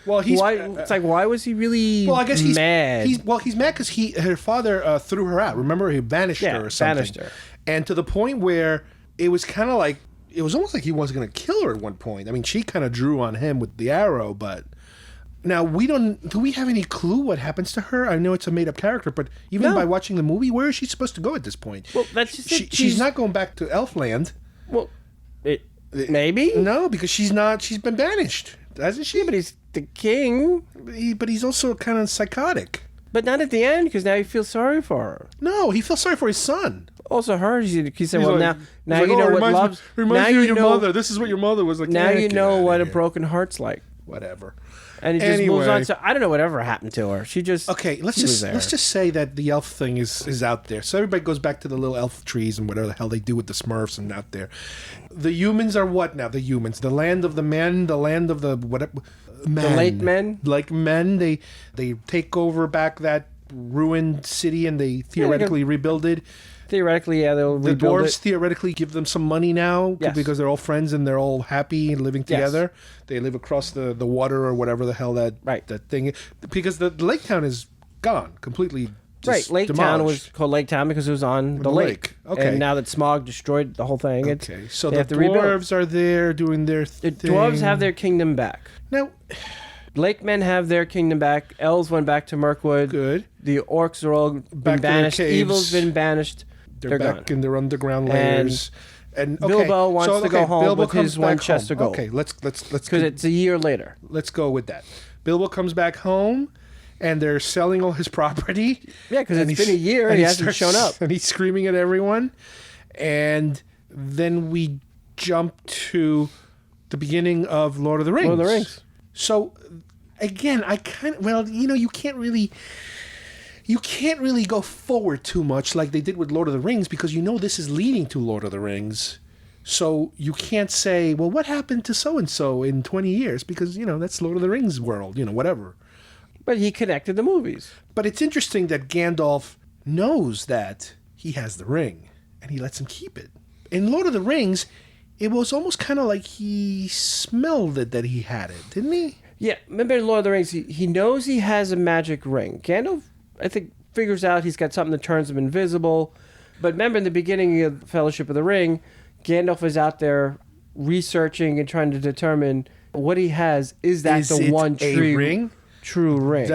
Well, it's like, why was he really? Well, I guess he's mad. He's mad because her father threw her out. Remember, he banished her or something. Banished her, and to the point where it was kind of like it was almost like he was going to kill her at one point. I mean, she kind of drew on him with the arrow, but. Now, do we have any clue what happens to her? I know it's a made-up character, but even by watching the movie, where is she supposed to go at this point? Well, that's just she's not going back to Elfland. Well, maybe? No, because she's not. She's been banished, hasn't she? Yeah, but he's the king. But he's also kind of psychotic. But not at the end, because now he feels sorry for her. No, he feels sorry for his son. Also her, he said, well, like, now you know what love's... Reminds you of your mother. This is what your mother was like. Now you know what a broken heart's like. Whatever. And he just moves on. So I don't know whatever happened to her. She just let's just say that the elf thing is out there. So everybody goes back to the little elf trees and whatever the hell they do with the Smurfs and out there. The humans are what now? The humans, the land of the men, the land of the whatever. Men. The late men, like men. They take over back that ruined city and they theoretically rebuild it. Theoretically, yeah, they'll rebuild dwarves theoretically give them some money now because they're all friends and they're all happy and living together. Yes. They live across the water or whatever the hell that thing is. Because the lake town is gone completely. Lake Town was called Lake Town because it was on the lake. Okay. And now that Smaug destroyed the whole thing, so the dwarves are there doing their thing. The dwarves have their kingdom back. Now, Lake men have their kingdom back. Elves went back to Mirkwood. Good. The orcs are all been banished. Evil's been banished. They're back gone. In their underground layers. And Bilbo wants to go home Bilbo with his one chest of gold. Okay, let's because it's a year later. Let's go with that. Bilbo comes back home, and they're selling all his property. Yeah, because it's been a year and he hasn't shown up, and he's screaming at everyone. And then we jump to the beginning of Lord of the Rings. Lord of the Rings. So again, you can't really go forward too much like they did with Lord of the Rings because this is leading to Lord of the Rings. So you can't say, well, what happened to so-and-so in 20 years? Because, that's Lord of the Rings world, whatever. But he connected the movies. But it's interesting that Gandalf knows that he has the ring, and he lets him keep it. In Lord of the Rings, it was almost kind of like he smelled it that he had it, didn't he? Yeah, remember in Lord of the Rings, he knows he has a magic ring. Gandalf, I think, figures out he's got something that turns him invisible. But remember in the beginning of Fellowship of the Ring, Gandalf is out there researching and trying to determine what he has. Is that the one true ring? True ring.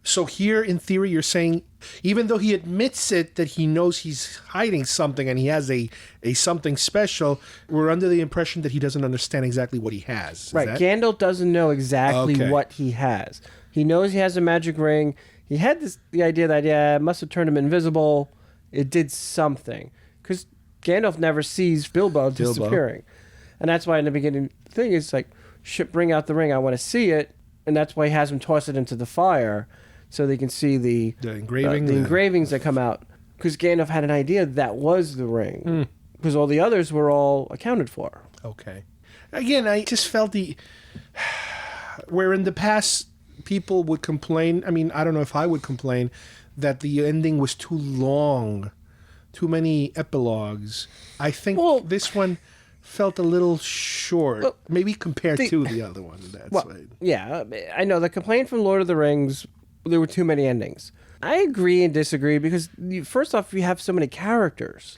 So here, in theory, you're saying, even though he admits it, that he knows he's hiding something and he has a something special, we're under the impression that he doesn't understand exactly what he has. Right. Gandalf doesn't know exactly what he has. He knows he has a magic ring. He had the idea that, it must have turned him invisible. It did something. Because Gandalf never sees Bilbo disappearing. And that's why in the beginning thing, it's like, bring out the ring. I want to see it. And that's why he has him toss it into the fire so they can see the engravings that come out. Because Gandalf had an idea that was the ring. Because all the others were all accounted for. Okay. Again, I just felt where in the past people would complain, I mean, I don't know if I would complain, that the ending was too long, too many epilogues. I think this one felt a little short, maybe compared to the other one. Yeah, I know. The complaint from Lord of the Rings, there were too many endings. I agree and disagree because, first off, you have so many characters.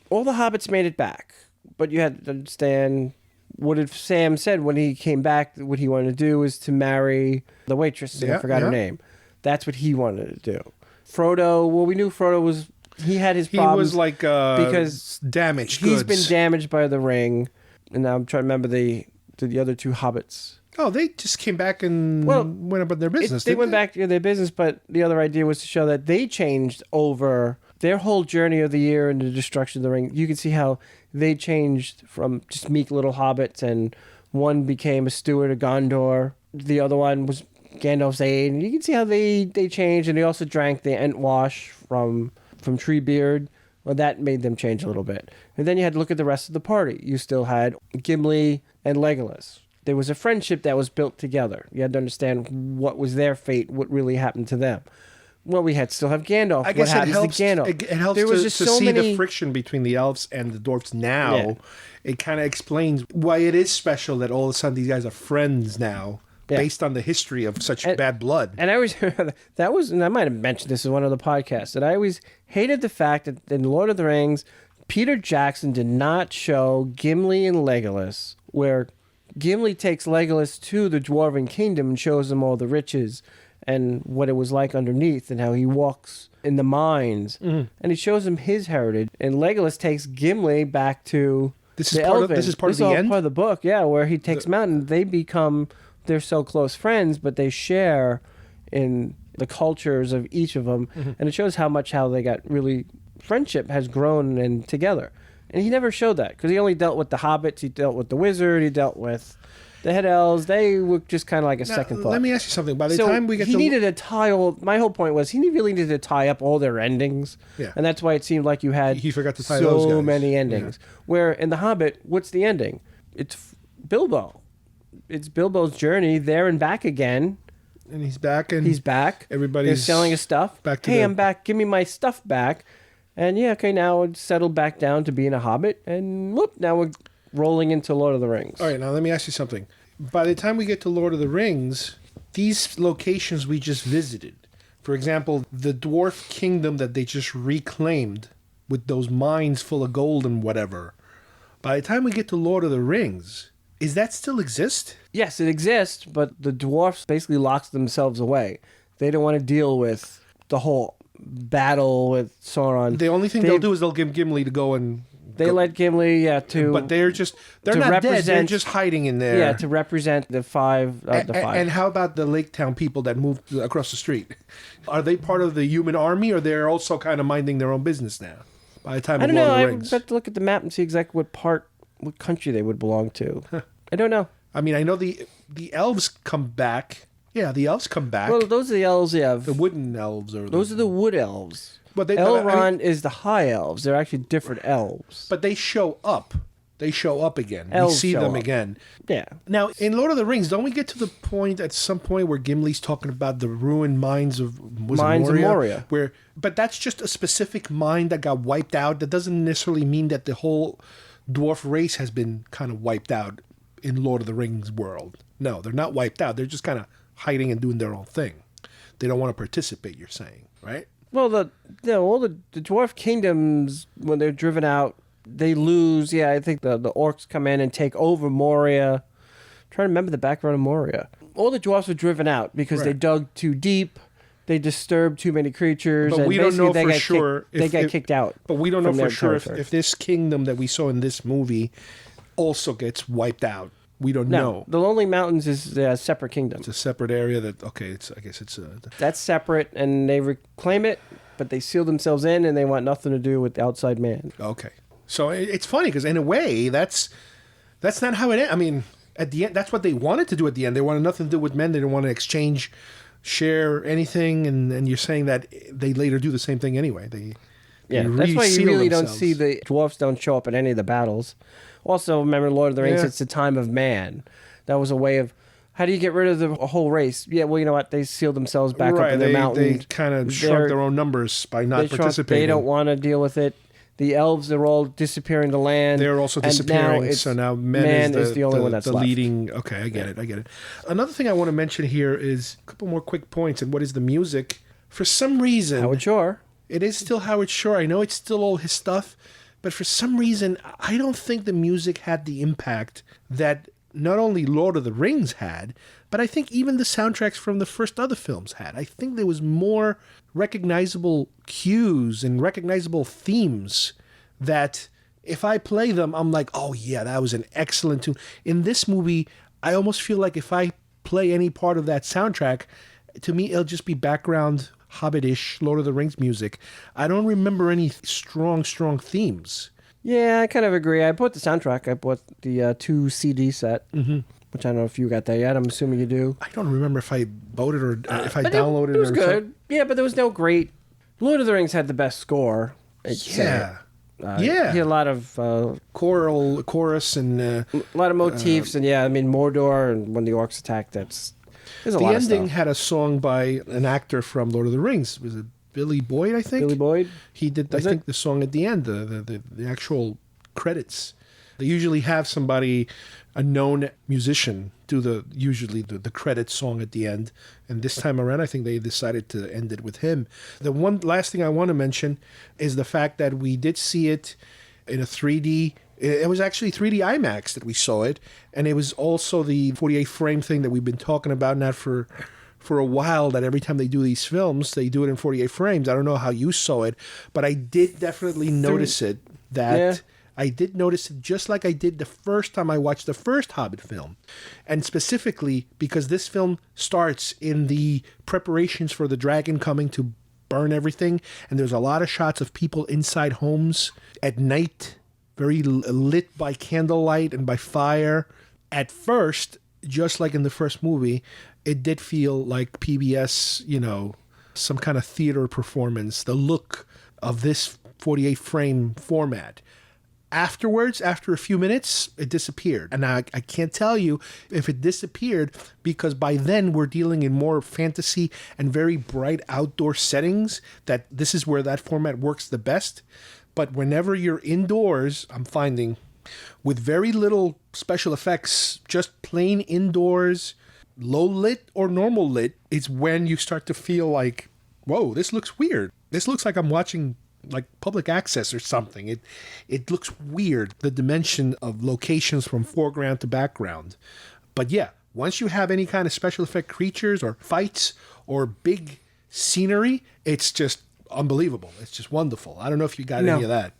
All the hobbits made it back, but you had to understand what did Sam said when he came back. What he wanted to do was to marry the waitress. I forgot her name. That's what he wanted to do. Frodo, we knew Frodo he had his problems. He was like because damaged. He's been damaged by the ring, and now I'm trying to remember the other two hobbits. Oh, they just came back and went about their business. They went back to their business, but the other idea was to show that they changed over their whole journey of the year and the destruction of the ring. You can see how they changed from just meek little hobbits, and one became a steward of Gondor. The other one was Gandalf's aide. And you can see how they changed, and they also drank the Entwash from Treebeard. Well, that made them change a little bit. And then you had to look at the rest of the party. You still had Gimli and Legolas. There was a friendship that was built together. You had to understand what was their fate, what really happened to them. Well, we still have Gandalf. I guess what happens to Gandalf? It helps to see the friction between the elves and the dwarves now. Yeah. It kind of explains why it is special that all of a sudden these guys are friends now, based on the history of such bad blood. And I always and I might have mentioned this in one of the podcasts, that I always hated the fact that in Lord of the Rings, Peter Jackson did not show Gimli and Legolas, where Gimli takes Legolas to the Dwarven Kingdom and shows him all the riches and what it was like underneath and how he walks in the mines. And he shows him his heritage. And Legolas takes Gimli back to this is part of the end? Part of the book, where he takes him out and they're so close friends, but they share in the cultures of each of them. And it shows how they got really, friendship has grown and together. And he never showed that because he only dealt with the hobbits. He dealt with the wizard. He dealt with the head elves. They were just kind of like a second thought. Let me ask you something. By the time we get he needed to tie all. My whole point was he really needed to tie up all their endings. Yeah. And that's why it seemed like you had he forgot to tie those guys. So many endings. Yeah. Where in the Hobbit, what's the ending? It's Bilbo. It's Bilbo's journey there and back again. And he's back. Everybody's selling his stuff. I'm back. Give me my stuff back. And now it's settled back down to being a hobbit. And whoop, now we're rolling into Lord of the Rings. All right, now let me ask you something. By the time we get to Lord of the Rings, these locations we just visited, for example, the dwarf kingdom that they just reclaimed with those mines full of gold and whatever, by the time we get to Lord of the Rings, is that still exist? Yes, it exists, but the dwarfs basically locks themselves away. They don't want to deal with the whole battle with Sauron. The only thing they'll do is they'll give Gimli to go and... let Gimli, But they're not dead, they're just hiding in there. Yeah, to represent the five. And how about the Lake Town people that moved across the street? Are they part of the human army, or they're also kind of minding their own business now? By the time of Lord of the Rings? I have to look at the map and see exactly what country they would belong to. I don't know. I mean, I know the elves come back. Yeah, the elves come back. Well, those are the elves, The wooden elves. Those are the wood elves. But Elrond is the high elves. They're actually different elves. But they show up. They show up again. Elves we see show them up. again. Yeah. Now, in Lord of the Rings, don't we get to the point at some point where Gimli's talking about the ruined mines of Moria? But that's just a specific mine that got wiped out. That doesn't necessarily mean that the whole dwarf race has been kind of wiped out in Lord of the Rings world. No, they're not wiped out. They're just kind of hiding and doing their own thing. They don't want to participate, you're saying, right? Well, all the dwarf kingdoms, when they're driven out, they lose. Yeah, I think the orcs come in and take over Moria. I'm trying to remember the background of Moria. All the dwarfs were driven out because they dug too deep. They disturbed too many creatures. But and we don't know for sure. They got kicked out. But we don't know for sure territory. if this kingdom that we saw in this movie also gets wiped out. We don't know. The Lonely Mountains is a separate kingdom. It's a separate area that, I guess it's... That's separate, and they reclaim it, but they seal themselves in, and they want nothing to do with the outside man. Okay. So it's funny, because in a way, that's not how it is. I mean, at the end, that's what they wanted to do at the end. They wanted nothing to do with men. They didn't want to exchange, share anything, and you're saying that they later do the same thing anyway. That's why you really don't see the dwarfs don't show up in any of the battles. Also, remember Lord of the Rings, it's the time of man. That was a way of, how do you get rid of the whole race? Yeah, well, you know what? They seal themselves back up in their mountain. They kind of shrunk their own numbers by not participating. They don't want to deal with it. The elves are all disappearing the land. They're also disappearing. So now man is the only one that's left. Leading. Okay, I get it. Another thing I want to mention here is a couple more quick points. And what is the music? For some reason, Howard Shore. It is still Howard Shore. I know it's still all his stuff. But for some reason, I don't think the music had the impact that not only Lord of the Rings had, but I think even the soundtracks from the first other films had. I think there was more recognizable cues and recognizable themes that if I play them, I'm like, oh yeah, that was an excellent tune. In this movie, I almost feel like if I play any part of that soundtrack, to me, it'll just be background Hobbit-ish, Lord of the Rings music. I don't remember any strong themes. Yeah, I kind of agree. I bought the soundtrack. I bought the 2 CD set, which I don't know if you got that yet. I'm assuming you do. I don't remember if I bought it or if I downloaded it. It was or good. something. Yeah, but there was no great... Lord of the Rings had the best score. He had a lot of... chorus and... a lot of motifs, and Mordor, and when the orcs attack, there's a lot of stuff. The ending had a song by an actor from Lord of the Rings. Was it Billy Boyd, I think? Billy Boyd? He did, I think, the song at the end, the actual credits. They usually have somebody, a known musician, do the credit song at the end. And this time around, I think they decided to end it with him. The one last thing I want to mention is the fact that we did see it in a 3D. It was actually 3D IMAX that we saw it, and it was also the 48 frame thing that we've been talking about now for a while, that every time they do these films, they do it in 48 frames. I don't know how you saw it, but I did definitely notice it. I did notice it just like I did the first time I watched the first Hobbit film. And specifically because this film starts in the preparations for the dragon coming to burn everything, and there's a lot of shots of people inside homes at night, very lit by candlelight and by fire. At first, just like in the first movie, it did feel like PBS, some kind of theater performance, the look of this 48 frame format. Afterwards, after a few minutes, it disappeared. And I can't tell you if it disappeared because by then we're dealing in more fantasy and very bright outdoor settings, that this is where that format works the best. But whenever you're indoors, I'm finding, with very little special effects, just plain indoors, low lit or normal lit, is when you start to feel like, whoa, this looks weird. This looks like I'm watching like public access or something. It looks weird, the dimension of locations from foreground to background. But yeah, once you have any kind of special effect creatures or fights or big scenery, it's just unbelievable. It's just wonderful. I don't know if you got any of that.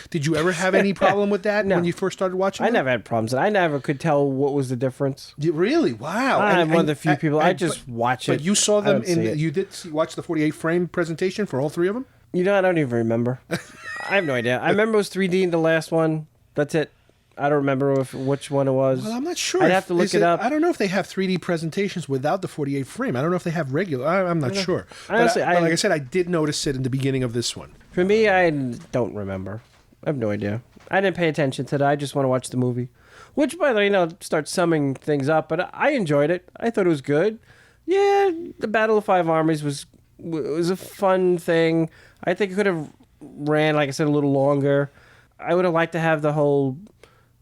Did you ever have any problem with that when you first started watching it? I never had problems. I never could tell what was the difference. Really? Wow. I'm one of the few people. I just watch it. But you saw them you did watch the 48 frame presentation for all three of them? I don't even remember. I have no idea. I remember it was 3D in the last one. That's it. I don't remember which one it was. Well, I'm not sure. I'd have to look it up. I don't know if they have 3D presentations without the 48 frame. I don't know if they have regular. I'm not sure. Honestly, but like I said, I did notice it in the beginning of this one. For me, I don't remember. I have no idea. I didn't pay attention to that. I just want to watch the movie. Which, by the way, starts summing things up, but I enjoyed it. I thought it was good. Yeah, the Battle of Five Armies was a fun thing. I think it could have ran, like I said, a little longer. I would have liked to have the whole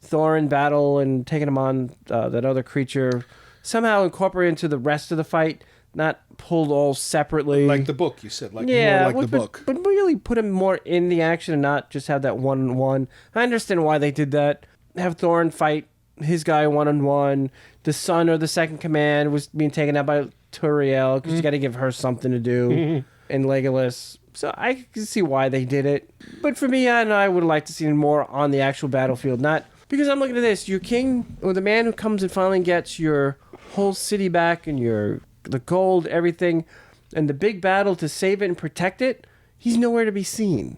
Thorin battle and taking him on that other creature somehow incorporated into the rest of the fight, not pulled all separately. Like the book, you said. More like the book. But really put him more in the action and not just have that one-on-one. I understand why they did that. Have Thorin fight his guy one-on-one. The son or the second command was being taken out by Turiel because you got to give her something to do. And Legolas. So I can see why they did it. But for me, I would like to see more on the actual battlefield. Not because I'm looking at this. Your king, or the man who comes and finally gets your whole city back and the gold, everything, and the big battle to save it and protect it, he's nowhere to be seen.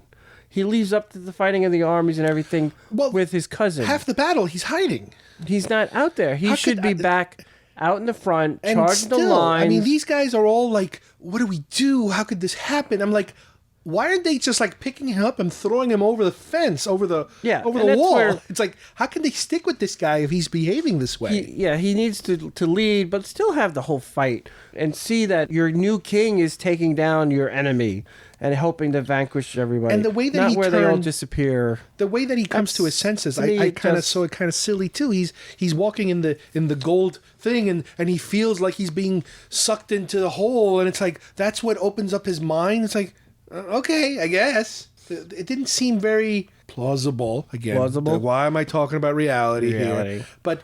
He leaves up to the fighting of the armies and everything with his cousin. Half the battle, he's hiding. He's not out there. He should be back out in the front, and charging the lines. I mean, these guys are all like, what do we do? How could this happen? I'm like, why aren't they just like picking him up and throwing him over the fence, over the wall? It's like, how can they stick with this guy if he's behaving this way? He needs to lead, but still have the whole fight and see that your new king is taking down your enemy and helping to vanquish everybody. And the way that they all disappear. The way that he comes to his senses, I kind of saw it kind of silly too. He's walking in the gold thing and he feels like he's being sucked into the hole, and it's like that's what opens up his mind. It's like, okay, I guess. It didn't seem very plausible. Again, why am I talking about reality here? But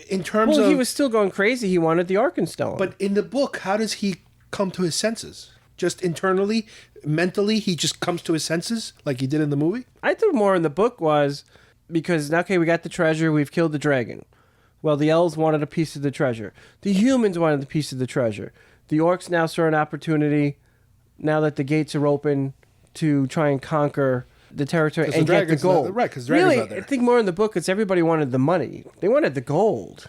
in terms of... he was still going crazy. He wanted the Arkenstone. But in the book, how does he come to his senses? Just internally, mentally, he just comes to his senses like he did in the movie? I thought more in the book was because, okay, we got the treasure, we've killed the dragon. Well, the elves wanted a piece of the treasure. The humans wanted a piece of the treasure. The orcs now saw an opportunity, now that the gates are open, to try and conquer the territory and get the gold. Right, because dragons really, are there. I think more in the book, it's everybody wanted the money. They wanted the gold.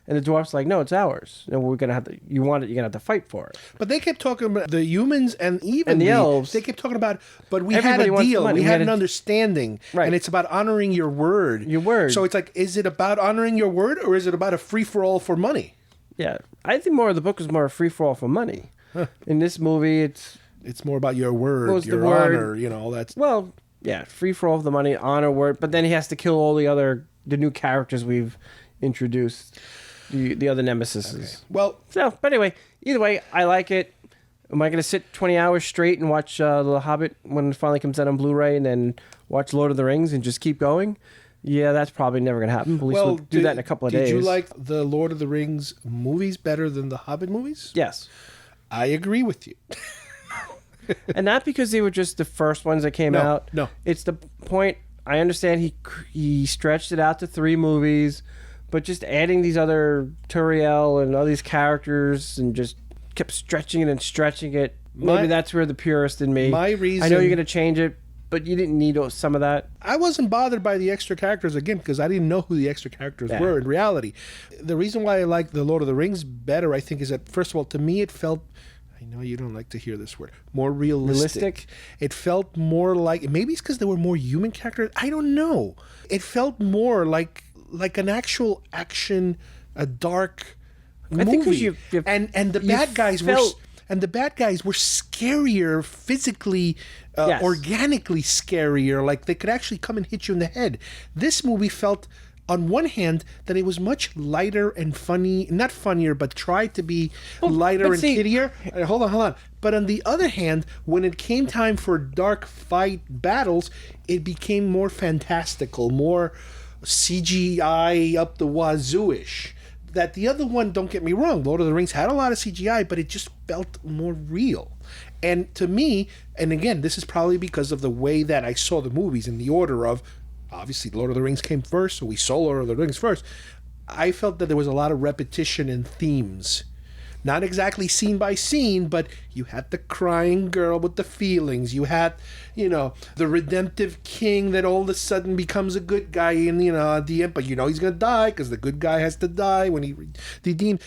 And the dwarf's like, no, it's ours. And we're gonna have to. You want it? You're gonna have to fight for it. But they kept talking about the humans and even the elves. They kept talking about, but we Everybody had a wants the deal. money. We had an understanding, right? And it's about honoring your word. Your word. So it's like, is it about honoring your word, or is it about a free for all for money? Yeah, I think more of the book is more a free for all for money. In this movie, it's more about your word, your honor. You know, that's free for all of the money, honor, word. But then he has to kill all the new characters we've introduced. The other nemesis. Okay. Well, but anyway, either way, I like it. Am I going to sit 20 hours straight and watch The Hobbit when it finally comes out on Blu-ray and then watch Lord of the Rings and just keep going? Yeah, that's probably never going to happen. At least we'll do that in a couple of days. Did you like the Lord of the Rings movies better than the Hobbit movies? Yes. I agree with you. And not because they were just the first ones that came out. No. It's the point. I understand he stretched it out to 3 movies. But just adding these other Turiel and all these characters and just kept stretching it and stretching it. Maybe that's where the purist in me. My reason... I know you're going to change it, but you didn't need some of that. I wasn't bothered by the extra characters, again, because I didn't know who the extra characters were in reality. The reason why I like the Lord of the Rings better, I think, is that, first of all, to me it felt... I know you don't like to hear this word. More realistic. It felt more like... Maybe it's because there were more human characters. I don't know. It felt more like an actual action, a dark movie. I think because and the bad guys were scarier physically, organically scarier. Like they could actually come and hit you in the head. This movie felt, on one hand, that it was much lighter and funny, not funnier, but tried to be lighter and kiddier. Hold on. But on the other hand, when it came time for dark fight battles, it became more fantastical, more CGI up the wazoo-ish. That the other one, don't get me wrong, Lord of the Rings had a lot of CGI, but it just felt more real. And to me, and again, this is probably because of the way that I saw the movies in the order of, obviously Lord of the Rings came first, so we saw Lord of the Rings first. I felt that there was a lot of repetition in themes. Not exactly scene by scene, but you had the crying girl with the feelings. You had, the redemptive king that all of a sudden becomes a good guy in, at the end. But he's going to die because the good guy has to die when he redeemed.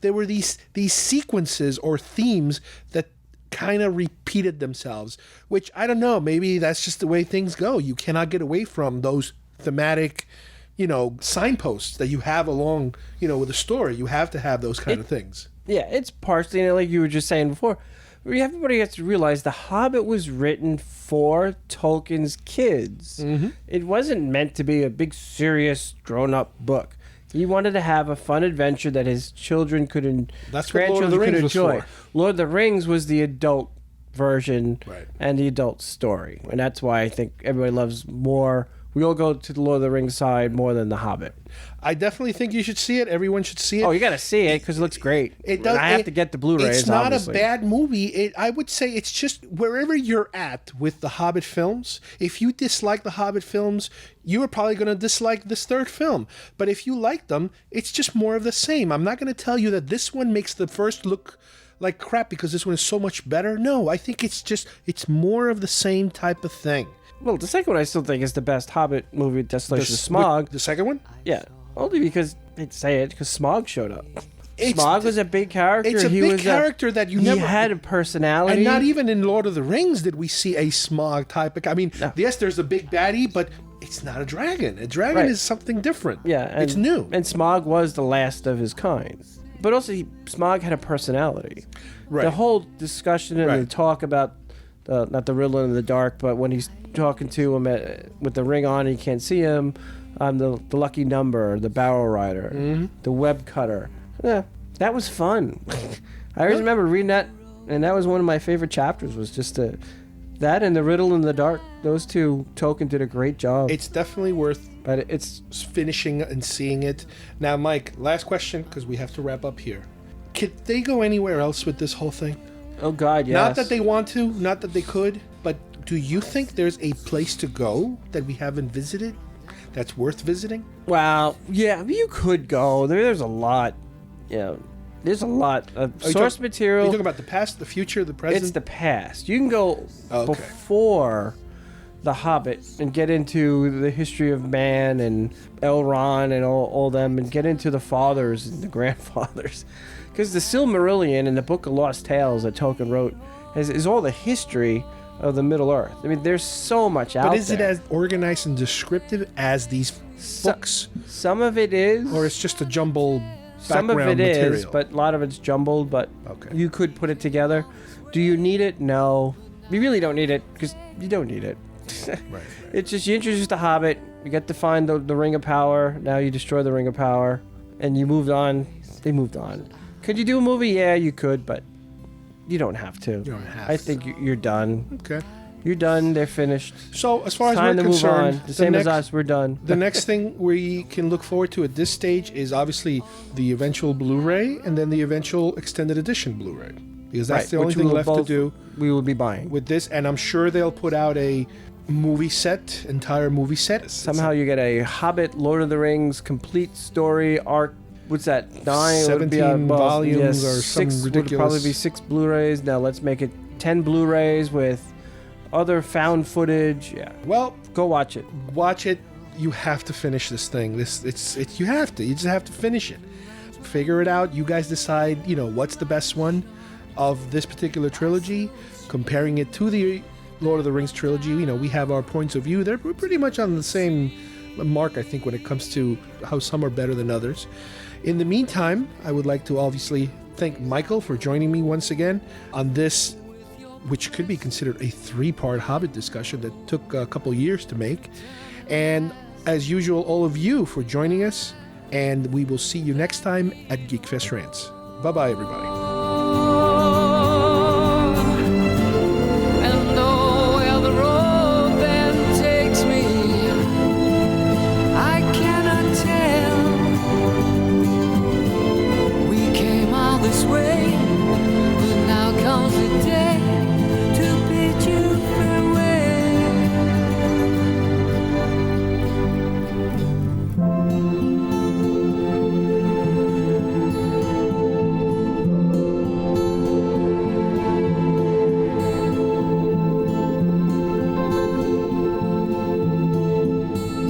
There were these sequences or themes that kind of repeated themselves, which I don't know, maybe that's just the way things go. You cannot get away from those thematic, signposts that you have along, with a story. You have to have those kind of things. Yeah, it's partially, like you were just saying before, everybody has to realize The Hobbit was written for Tolkien's kids. Mm-hmm. It wasn't meant to be a big, serious, grown-up book. He wanted to have a fun adventure that his children That's what Lord of the Rings was for. Lord of the Rings was the adult version right. and the adult story. And that's why I think everybody loves more. We all go to the Lord of the Rings side more than The Hobbit. I definitely think you should see it. Everyone should see it. Oh, you got to see it because it looks great. It does. I have to get the Blu-rays. It's not obviously. a bad movie. I would say it's just wherever you're at with the Hobbit films. If you dislike the Hobbit films, you are probably going to dislike this third film. But if you like them, it's just more of the same. I'm not going to tell you that this one makes the first look like crap because this one is so much better. No, I think it's more of the same type of thing. Well, the second one I still think is the best Hobbit movie, Desolation of Smaug. The second one? Yeah. Only because they'd say it because Smaug showed up. Smaug was a big character. It's a big character that you never... He had a personality. And not even in Lord of the Rings did we see a Smaug type of... I mean, yes, there's a big baddie, but it's not a dragon. A dragon is something different. Yeah. It's new. And Smaug was the last of his kind. But also, Smaug had a personality. Right. The whole discussion and the talk about... not the Riddler in the dark, but when he's talking to him with the ring on and you can't see him, the lucky number, the barrel rider, the web cutter. Yeah, that was fun. I always remember reading that, and that was one of my favorite chapters, was just that and the Riddle in the dark. Those two, Tolkien did a great job. It's definitely worth it's finishing and seeing it. Now, Mike, last question, because we have to wrap up here. Could they go anywhere else with this whole thing? Oh, God, yes. Not that they want to, not that they could, but do you think there's a place to go that we haven't visited that's worth visiting? Well, yeah, you could go. There's a lot. Yeah, there's a lot of source material. Are you talking about the past, the future, the present? It's the past. You can go before The Hobbit and get into the history of man and Elrond and all them and get into the fathers and the grandfathers. Because the Silmarillion and the Book of Lost Tales that Tolkien wrote is all the history of the Middle Earth. I mean, there's so much out there. But is it as organized and descriptive as these books? Some of it is. Or it's just a jumbled some of it material? is, but a lot of it's jumbled, but you could put it together. Do you need it? No. You really don't need it, because you don't need it. Right. It's just, you introduce the Hobbit, you get to find the Ring of Power, now you destroy the Ring of Power, and you moved on. They moved on. Could you do a movie? Yeah, you could, but you don't have to. You don't have I think you're done. Okay. You're done. They're finished. So, as far as Time we're to concerned, move on. Same as us, we're done. The next thing we can look forward to at this stage is obviously the eventual Blu-ray and then the eventual extended edition Blu-ray. Because that's the only thing left to do. We will be buying. With this, and I'm sure they'll put out a movie set, entire movie set. Somehow you get a Hobbit, Lord of the Rings, complete story arc. What's that? 17 volumes or some ridiculous. Would probably be 6 Blu-rays. Now let's make it 10 Blu-rays with other found footage. Yeah. Well, go watch it. Watch it. You have to finish this thing. You have to. You just have to finish it. Figure it out. You guys decide, what's the best one of this particular trilogy, comparing it to the Lord of the Rings trilogy. We have our points of view. They're pretty much on the same mark, I think, when it comes to how some are better than others. In the meantime, I would like to obviously thank Michael for joining me once again on this, which could be considered a 3-part Hobbit discussion that took a couple years to make. And as usual, all of you for joining us. And we will see you next time at GeekFest Rants. Bye-bye, everybody.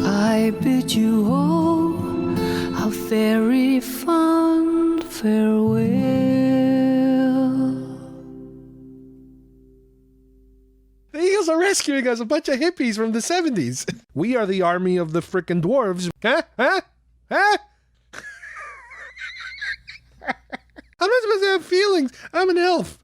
I bid you all a very fond farewell. elves are rescuing us, a bunch of hippies from the 70s. We are the army of the frickin' dwarves. Huh? I'm not supposed to have feelings. I'm an elf.